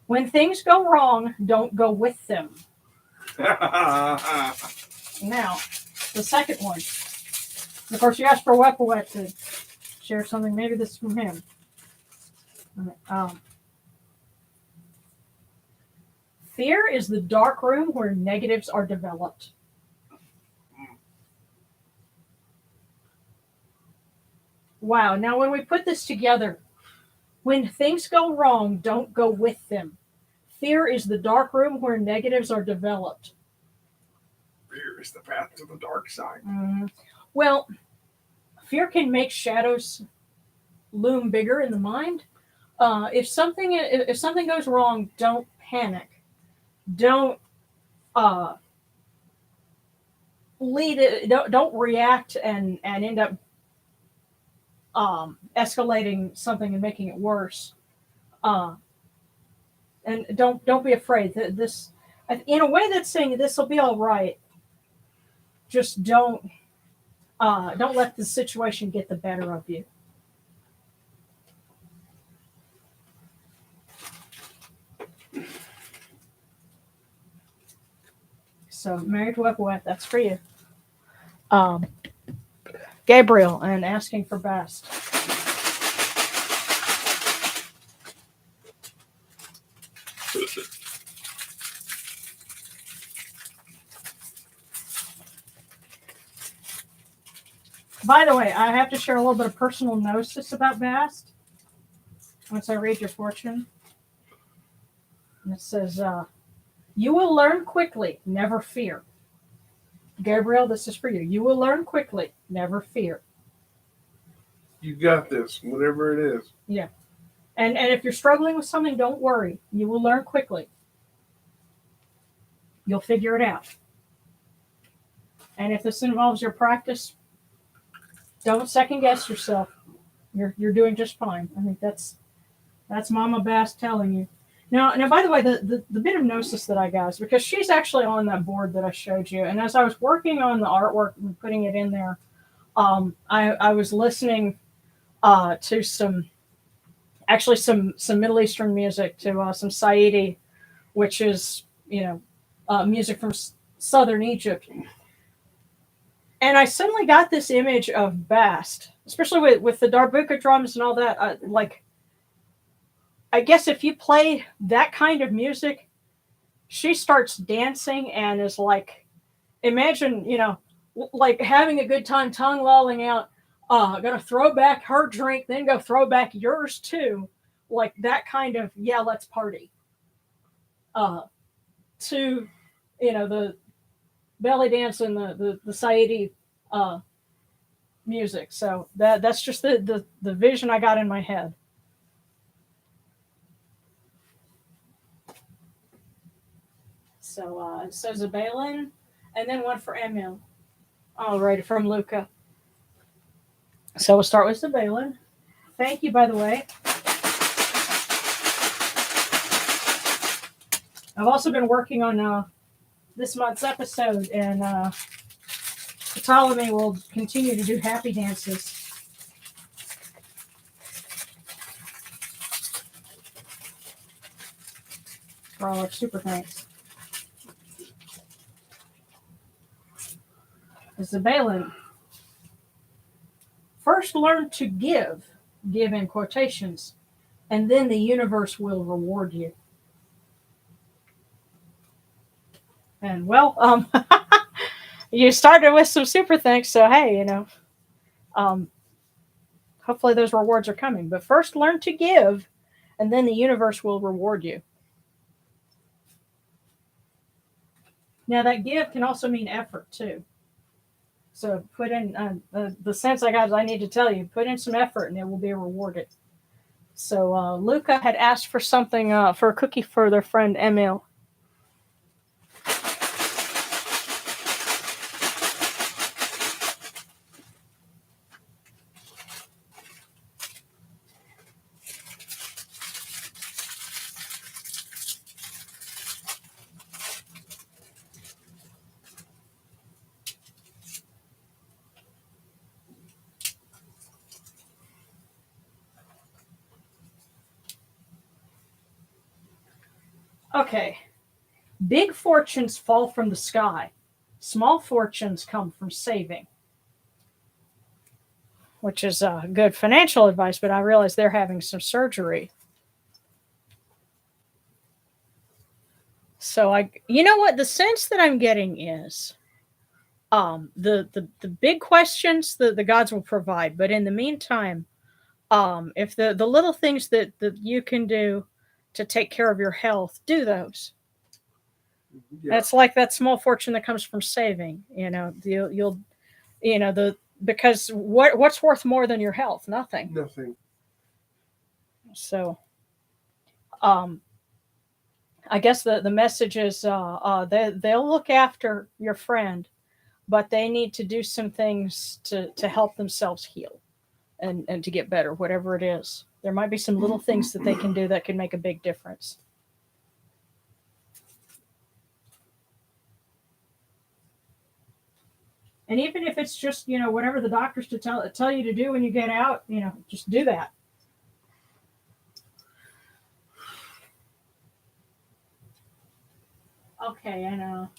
When things go wrong, don't go with them. Now, the second one. Of course, you asked for Wepawet to share something. Maybe this is from him. Fear is the dark room where negatives are developed. Wow. Now, when we put this together, when things go wrong, don't go with them. Fear is the dark room where negatives are developed. Fear is the path to the dark side. Well, fear can make shadows loom bigger in the mind. If something goes wrong, don't panic. Don't lead it. Don't react and end up escalating something and making it worse. And don't be afraid. This, in a way, that's saying this will be all right. Just don't let the situation get the better of you. So, married to Wepawet, that's for you. Gabriel and asking for best. By the way, I have to share a little bit of personal gnosis about Bast once I read your fortune. And it says, you will learn quickly, never fear. Gabriel, this is for you. You will learn quickly, never fear. You got this, whatever it is. Yeah. And if you're struggling with something, don't worry. You will learn quickly. You'll figure it out. And if this involves your practice, don't second guess yourself. You're doing just fine. I think that's Mama Bass telling you. Now, by the way, the bit of gnosis that I got is because she's actually on that board that I showed you. And as I was working on the artwork and putting it in there, I was listening to some Middle Eastern music, to some Saidi, which is music from southern Egypt. And I suddenly got this image of Bast, especially with the darbuka drums and all that. Like, I guess if you play that kind of music, she starts dancing and is like, imagine, like having a good time, tongue lolling out, gonna throw back her drink, then go throw back yours too. Like that kind of, yeah, let's party. Uh, to, the belly dance and the Saidi uh, music. So that's just the vision I got in my head. So Zabalin, and then one for Emil. All right, from Luca. So we'll start with Zabalin. Thank you, by the way. I've also been working on this month's episode, and Ptolemy will continue to do happy dances. For all our super thanks. Zabalin. First learn to give in quotations, and then the universe will reward you. And well, you started with some super thanks, so hey, um, hopefully those rewards are coming. But first learn to give, and then the universe will reward you. Now that give can also mean effort too. So put in the sense I got is I need to tell you, put in some effort and it will be rewarded. So Luca had asked for something for a cookie for their friend Emil. Okay. Big fortunes fall from the sky. Small fortunes come from saving. Which is good financial advice, but I realize they're having some surgery. So you know what? The sense that I'm getting is the big questions the gods will provide. But in the meantime, if the little things that you can do to take care of your health, do those. Yeah. That's like that small fortune that comes from saving. You'll the because what's worth more than your health? Nothing. Nothing. So, I guess the message is they'll look after your friend, but they need to do some things to help themselves heal and to get better, whatever it is. There might be some little things that they can do that can make a big difference. And even if it's just, whatever the doctors to tell you to do when you get out, just do that. Okay, I know.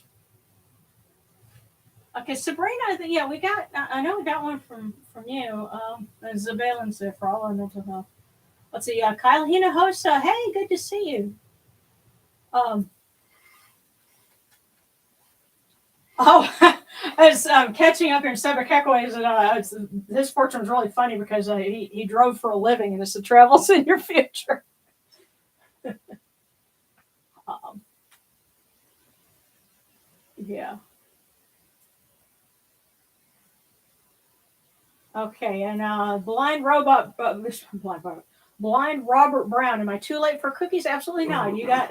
Okay, Sabrina, yeah, we got. I know we got one from you. Zabalin said for all our mental health. Let's see, Kyle Hinojosa. Hey, good to see you. Oh, as catching up here, Sebekekwe is his fortune was really funny because he drove for a living and it's the travels in your future. Yeah. Okay, and blind Robert Brown. Am I too late for cookies? Absolutely not. You got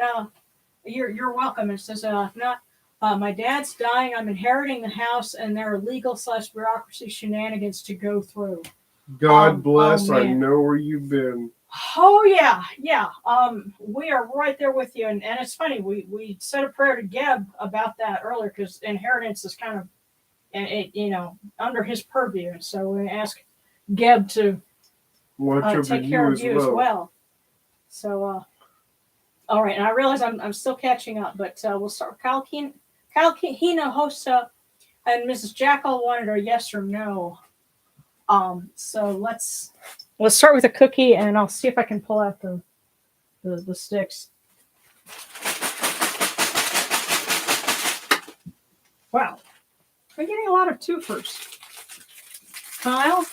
you're welcome. It says not My dad's dying. I'm inheriting the house, and there are legal/bureaucracy shenanigans to go through. God Oh bless. I man. know where you've been. Oh yeah, yeah. We are right there with you, and it's funny. We said a prayer to Geb about that earlier because inheritance is kind of, and it under his purview, and so we ask Geb to Watch over take care you of as you as well. well. So all right, and I realize I'm still catching up, but we'll start with Kyle Hinojosa, and Mrs. Jackal wanted a yes or no. So let's start with a cookie, and I'll see if I can pull out the sticks. Wow, we're getting a lot of twofers. Kyle,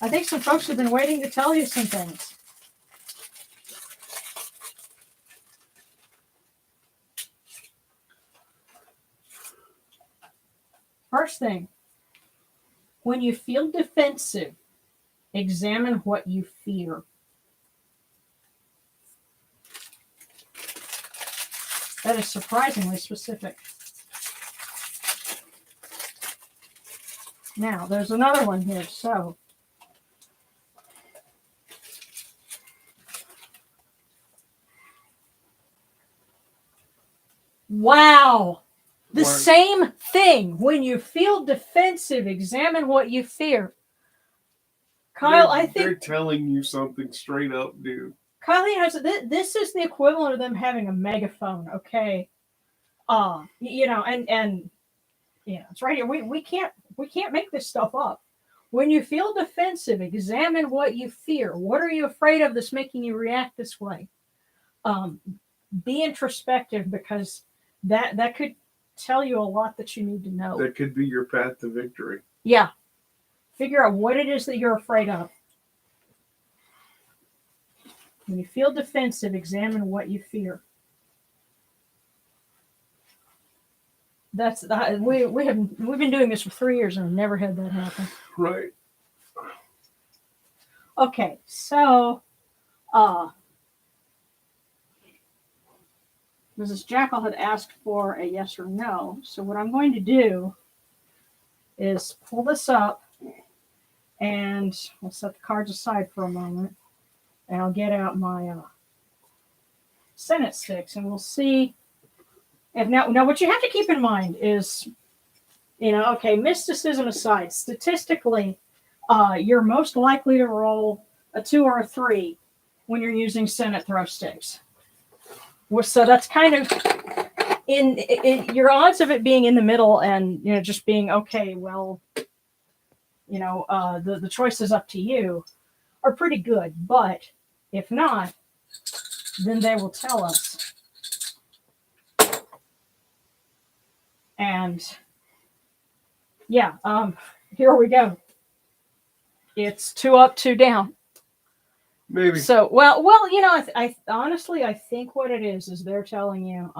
I think some folks have been waiting to tell you some things. First thing, when you feel defensive, examine what you fear. That is surprisingly specific. Now, there's another one here. So, wow. The What? same thing. When you feel defensive, examine what you fear. Kyle, I They're think telling you something straight up, dude. Kyle, this is the equivalent of them having a megaphone. Okay, and it's right here. We can't make this stuff up. When you feel defensive, examine what you fear. What are you afraid of that's making you react this way? Um, be introspective because that could tell you a lot that you need to know. That could be your path to victory. Yeah, figure out what it is that you're afraid of. When you feel defensive, examine what you fear. We've been doing this for 3 years and I've never had that happen. Right. Okay, so Mrs. Jackal had asked for a yes or no. So what I'm going to do is pull this up, and we'll set the cards aside for a moment, and I'll get out my Senate sticks, and we'll see. If now, what you have to keep in mind is, okay, mysticism aside, statistically, you're most likely to roll a 2 or a 3 when you're using Senate throw sticks. So that's kind of in your odds of it being in the middle and just being okay. Well, the choice is up to you are pretty good. But if not, then they will tell us. And yeah, here we go. It's 2 up, 2 down. Maybe. So well, I honestly I think what it is they're telling you,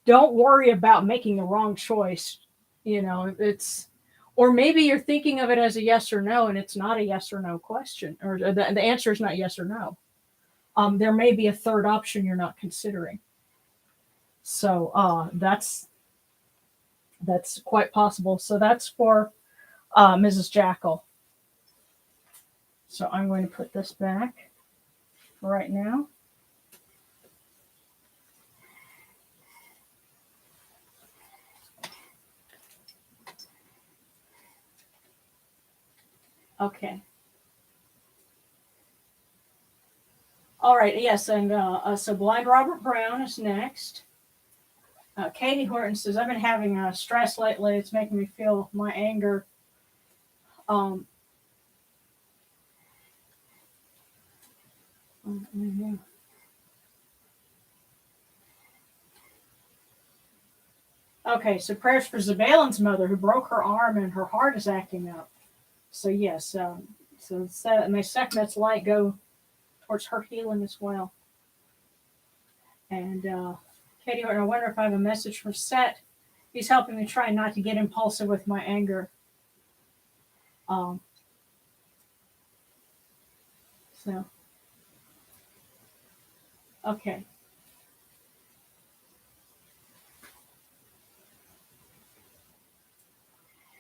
don't worry about making the wrong choice. It's, or maybe you're thinking of it as a yes or no, and it's not a yes or no question, or the answer is not yes or no. There may be a third option you're not considering. So that's quite possible. So that's for Mrs. Jackal. So I'm going to put this back for right now. Okay. All right. Yes, and so Blind Robert Brown is next. Katie Horton says, I've been having stress lately. It's making me feel my anger. Okay, so prayers for Zabalin's mother, who broke her arm and her heart is acting up. So yes, so may Sekhmet's light go towards her healing as well. And Katie Horton, I wonder if I have a message from Set. He's helping me try not to get impulsive with my anger. So, okay.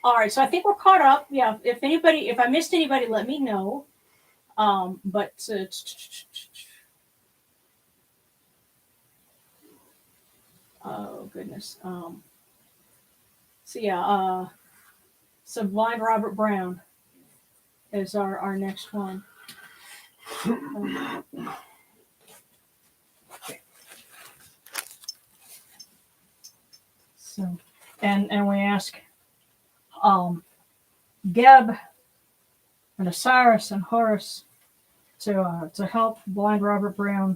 All right, so I think we're caught up. Yeah, if I missed anybody, let me know. But oh goodness. So yeah, so Blind Robert Brown is our next one. Um, so, and we ask um, Geb and Osiris and Horus to help Blind Robert Brown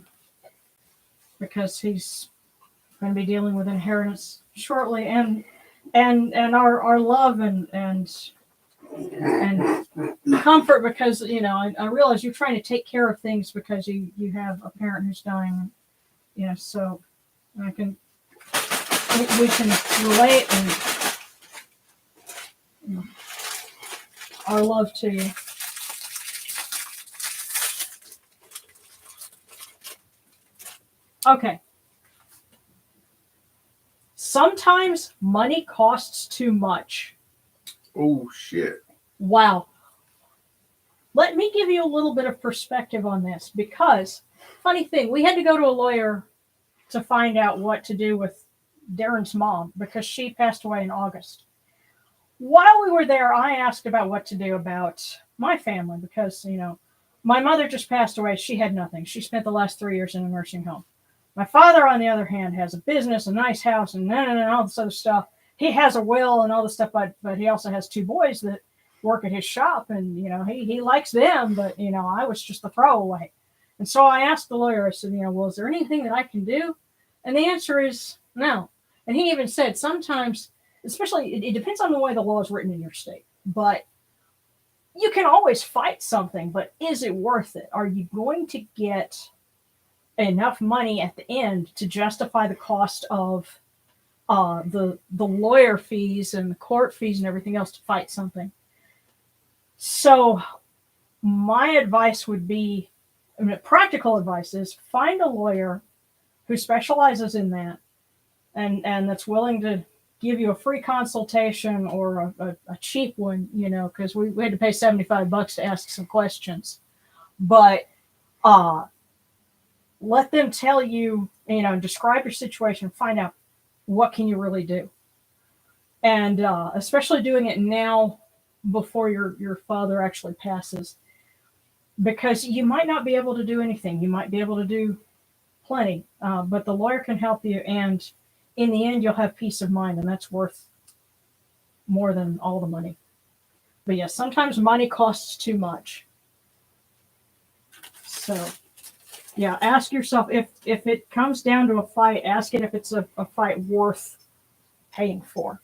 because he's going to be dealing with inheritance shortly, and our love and comfort because I realize you're trying to take care of things because you have a parent who's dying, so I can we can relate and our love to you. Okay. Sometimes money costs too much. Oh shit. Wow. Let me give you a little bit of perspective on this because, funny thing, we had to go to a lawyer to find out what to do with Darren's mom because she passed away in August. While we were there, I asked about what to do about my family because, my mother just passed away. She had nothing. She spent the last 3 years in a nursing home. My father, on the other hand, has a business, a nice house, and all this other stuff. He has a will and all this stuff, but he also has 2 boys that work at his shop, and he likes them, but I was just the throwaway. And so I asked the lawyer. I said, well, is there anything that I can do? And the answer is no. And he even said sometimes, especially it depends on the way the law is written in your state, but you can always fight something. But is it worth it? Are you going to get enough money at the end to justify the cost of the lawyer fees and the court fees and everything else to fight something? So my advice would be, practical advice is find a lawyer who specializes in that and that's willing to give you a free consultation or a cheap one, because we had to pay $75 to ask some questions. But let them tell you, describe your situation, find out what can you really do. And especially doing it now before your father actually passes, because you might not be able to do anything. You might be able to do plenty, but the lawyer can help you, and in the end, you'll have peace of mind, and that's worth more than all the money. But yes, sometimes money costs too much. So, yeah, ask yourself if it comes down to a fight, ask it if it's a fight worth paying for.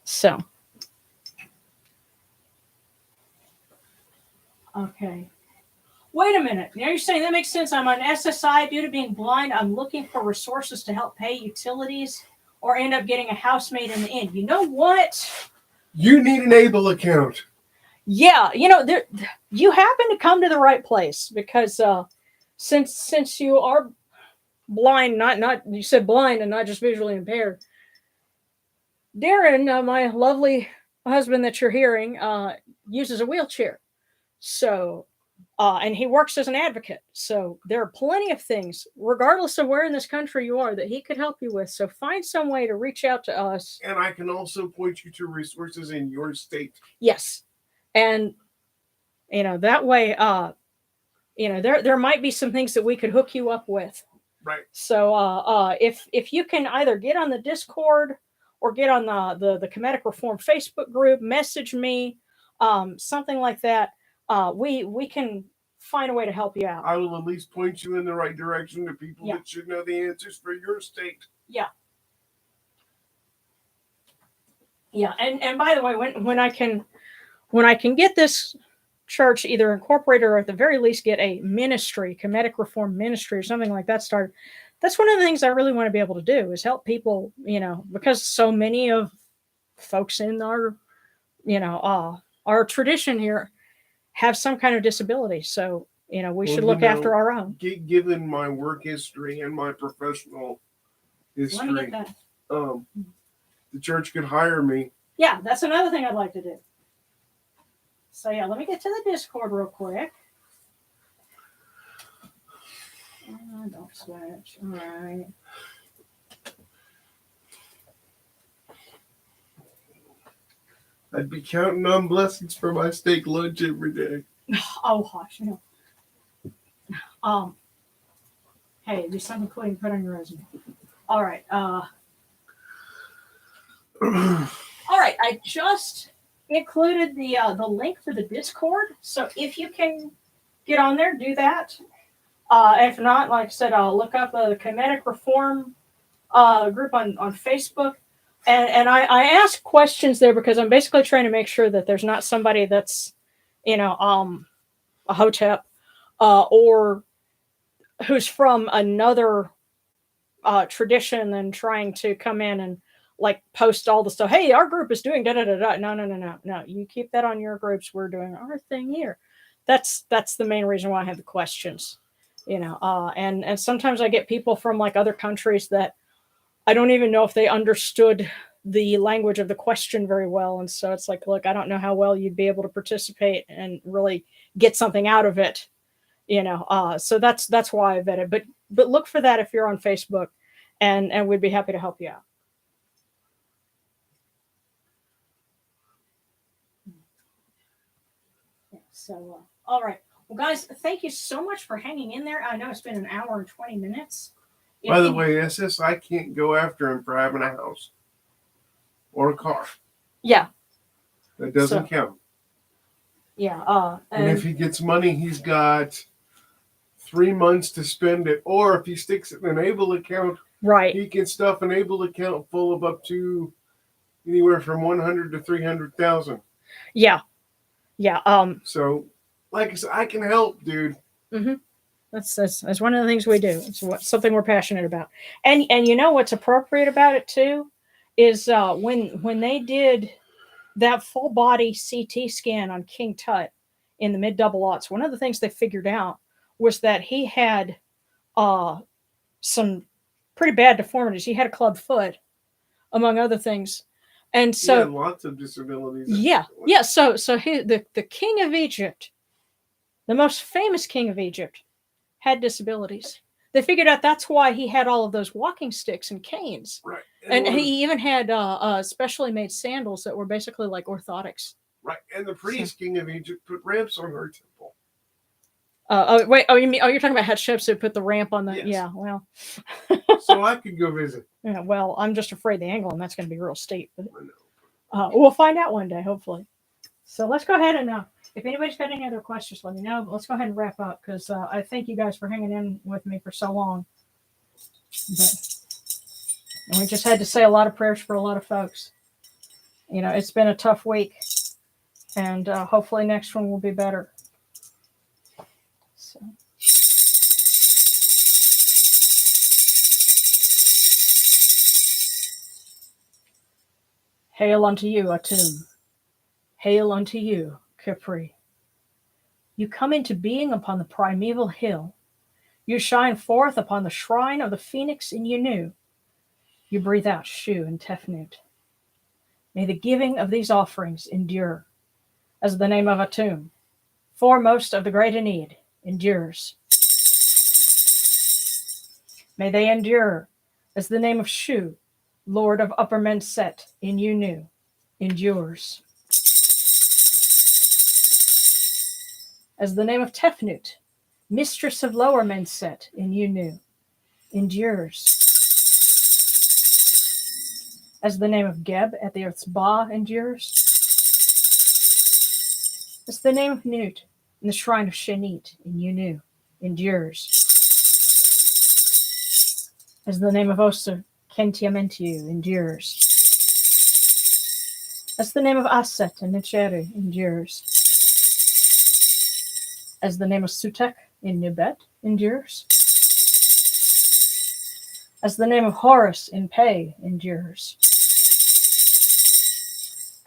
So, okay. Wait a minute. Now you're saying that makes sense. I'm on SSI due to being blind. I'm looking for resources to help pay utilities or end up getting a housemate in the end. You know what? You need an Able account. Yeah, you happen to come to the right place because since you are blind, not you said blind and not just visually impaired. Darren, my lovely husband that you're hearing, uses a wheelchair. So and he works as an advocate. So there are plenty of things, regardless of where in this country you are, that he could help you with. So find some way to reach out to us. And I can also point you to resources in your state. Yes. And, that way, there might be some things that we could hook you up with. Right. So if you can either get on the Discord or get on the Kemetic Reform Facebook group, message me, something like that. We can find a way to help you out. I will at least point you in the right direction to people that should know the answers for your state. Yeah. Yeah, and by the way, when I can get this church either incorporated or at the very least get a ministry, Kemetic Reform ministry or something like that started, that's one of the things I really want to be able to do is help people, because so many of folks in our tradition here have some kind of disability. So, we should look after our own. Given my work history and my professional history, Let me get that. the church could hire me. Yeah, that's another thing I'd like to do. So yeah, let me get to the Discord real quick. Don't switch. All right. I'd be counting on blessings for my steak lunch every day. Oh gosh, no. Hey, it'd be something cool you can put on your resume. All right. All right. I just included the link for the Discord, so if you can get on there, do that. If not, like I said, I'll look up the Kemetic Reform group on Facebook. And I ask questions there because I'm basically trying to make sure that there's not somebody that's, a hotep or who's from another tradition and trying to come in and like post all the stuff. Hey, our group is doing da da da da. No. You keep that on your groups. We're doing our thing here. That's the main reason why I have the questions. And sometimes I get people from like other countries that I don't even know if they understood the language of the question very well. And so it's like, look, I don't know how well you'd be able to participate and really get something out of it. So that's why I vetted. But look for that if you're on Facebook, and we'd be happy to help you out. So, all right. Well, guys, thank you so much for hanging in there. I know it's been an hour and 20 minutes. By the way, SS, I can't go after him for having a house or a car. Yeah. That doesn't count. Yeah. And if he gets money, he's got 3 months to spend it. Or if he sticks it in an able account, right, he can stuff an able account full of up to anywhere from 100 to 300,000. Yeah. So, like I said, I can help, dude. Mm-hmm. That's one of the things we do. It's something we're passionate about. And you know what's appropriate about it too is when they did that full body CT scan on King Tut in the mid double aughts, one of the things they figured out was that he had some pretty bad deformities. He had a club foot, among other things. And so lots of disabilities. Yeah. So the king of Egypt, the most famous king of Egypt, had disabilities. They figured out that's why he had all of those walking sticks and canes. Right. And he even had specially made sandals that were basically like orthotics. Right. And the priest king of Egypt put ramps on her temple. Wait. Oh, you're talking about Hatshepsut put the ramp on the. Yes. Yeah. Well. So I could go visit. Yeah. Well, I'm just afraid the angle, and that's going to be real steep. But, we'll find out one day, hopefully. So let's go ahead and if anybody's got any other questions, let me know. But let's go ahead and wrap up because I thank you guys for hanging in with me for so long. And we just had to say a lot of prayers for a lot of folks. It's been a tough week, and hopefully next one will be better. So. Hail unto you, Atum. Hail unto you, Capri. You come into being upon the primeval hill. You shine forth upon the shrine of the phoenix in Yenu. You breathe out Shu and Tefnut. May the giving of these offerings endure, as the name of Atum, foremost of the great Aeneid, endures. May they endure, as the name of Shu, Lord of Upper Menset in Yenu, endures. As the name of Tefnut, Mistress of Lower Menset in Yenu, endures. As the name of Geb at the earth's Ba endures. As the name of Nut in the shrine of Shenit in Yenu endures. As the name of Osa, Kentiamentiu endures. As the name of Aset and Nicheru endures. As the name of Sutek in Nubet endures. As the name of Horus in Pe endures.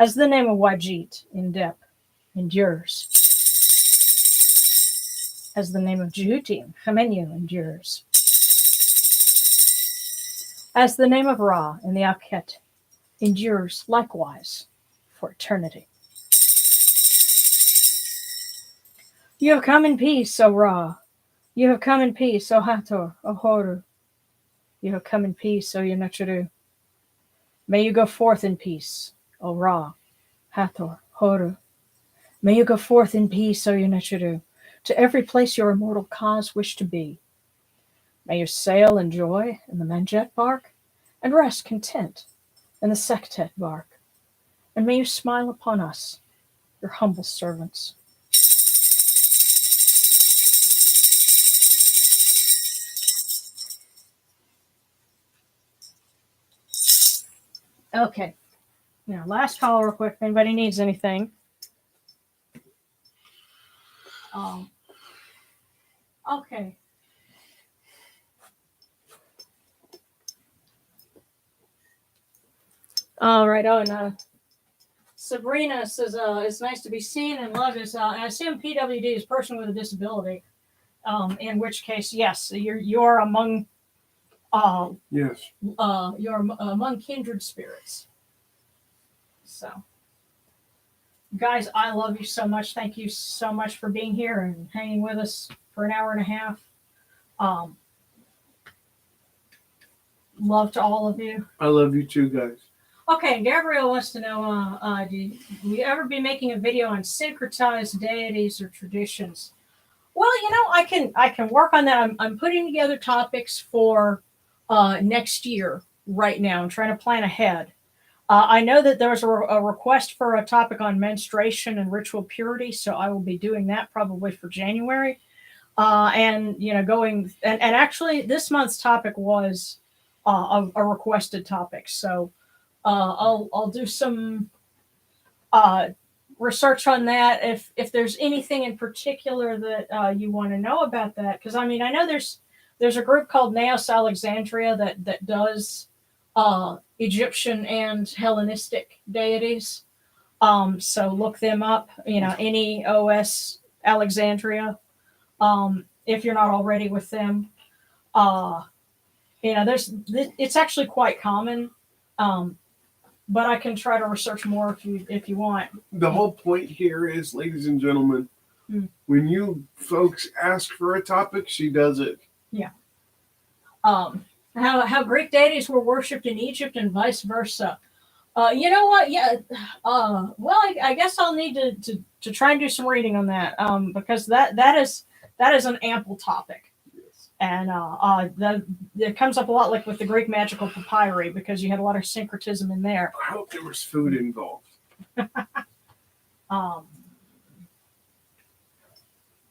As the name of Wajit in Dep endures. As the name of Jehutim, Chamenu endures. As the name of Ra in the Akhet endures likewise for eternity. You have come in peace, O Ra. You have come in peace, O Hathor, O Horu. You have come in peace, O Yunachuru. May you go forth in peace, O Ra, Hathor, Horu. May you go forth in peace, O Yunachuru, to every place your immortal cause wish to be. May you sail in joy in the Manjet bark, and rest content in the Sektet bark. And may you smile upon us, your humble servants. Okay. Now, last call real quick if anybody needs anything. Um, okay. All right. Oh, and Sabrina says it's nice to be seen and loved. I assume PWD is person with a disability. In which case, yes, you're among Yes. you're among kindred spirits. So, guys, I love you so much. Thank you so much for being here and hanging with us for an hour and a half. Love to all of you. I love you too, guys. Okay, Gabrielle wants to know, do we ever be making a video on syncretized deities or traditions? Well, I can work on that. I'm putting together topics for next year right now. I'm trying to plan ahead. I know that there was a request for a topic on menstruation and ritual purity, so I will be doing that probably for January. And going and actually this month's topic was a requested topic, so I'll do some research on that. If there's anything in particular that you want to know about that, because I know there's a group called Naos Alexandria that does Egyptian and Hellenistic deities. So look them up. NEOS Alexandria. If you're not already with them, it's actually quite common. But I can try to research more if you want. The whole point here is, ladies and gentlemen, when you folks ask for a topic, she does it. Yeah. How Greek deities were worshipped in Egypt and vice versa. You know what? Yeah. Well, I guess I'll need to try and do some reading on that. Because that is an ample topic. And it comes up a lot, like with the Greek magical papyri, because you had a lot of syncretism in there. I hope there was food involved.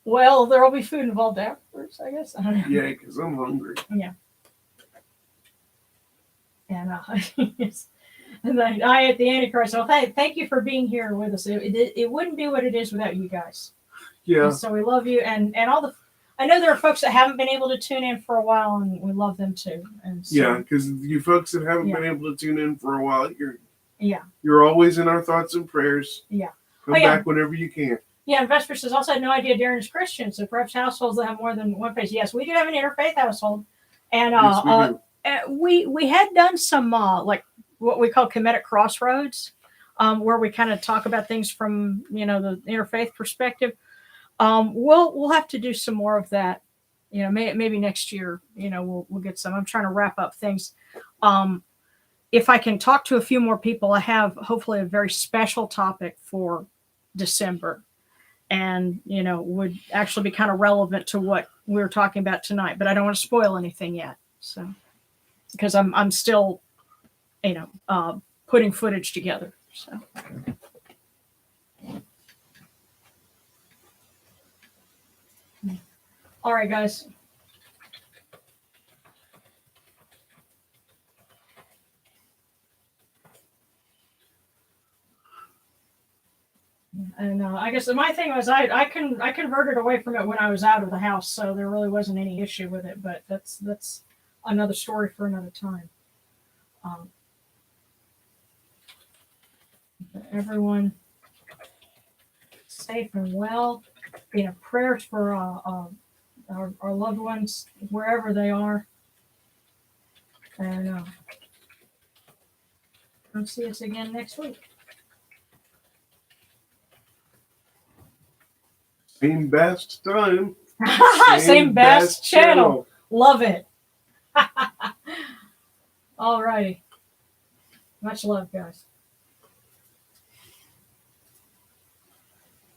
Well, there will be food involved afterwards, I guess. I don't know. Yeah, because I'm hungry. Yeah. And yes. And then I at the Antichrist. So hey, thank you for being here with us. It wouldn't be what it is without you guys. Yeah. And so we love you, and all the. I know there are folks that haven't been able to tune in for a while, and we love them too. And so, yeah, because you folks that haven't been able to tune in for a while, you're always in our thoughts and prayers. Yeah. Come back whenever you can. Yeah, and Vesper says, also had no idea Darren is Christian, so perhaps households that have more than one faith. Yes, we do have an interfaith household. And yes, we had done some like what we call Kemetic crossroads, where we kind of talk about things from the interfaith perspective. We'll have to do some more of that. Maybe next year. We'll get some. I'm trying to wrap up things. If I can talk to a few more people, I have hopefully a very special topic for December, and would actually be kind of relevant to what we were talking about tonight. But I don't want to spoil anything yet. So because I'm still putting footage together. So. All right, guys. And I guess my thing was I converted away from it when I was out of the house, so there really wasn't any issue with it. But that's another story for another time. Everyone safe and well. Prayers for our loved ones wherever they are. And and see us again next week. Same best time. Same best channel. Love it. All righty. Much love, guys.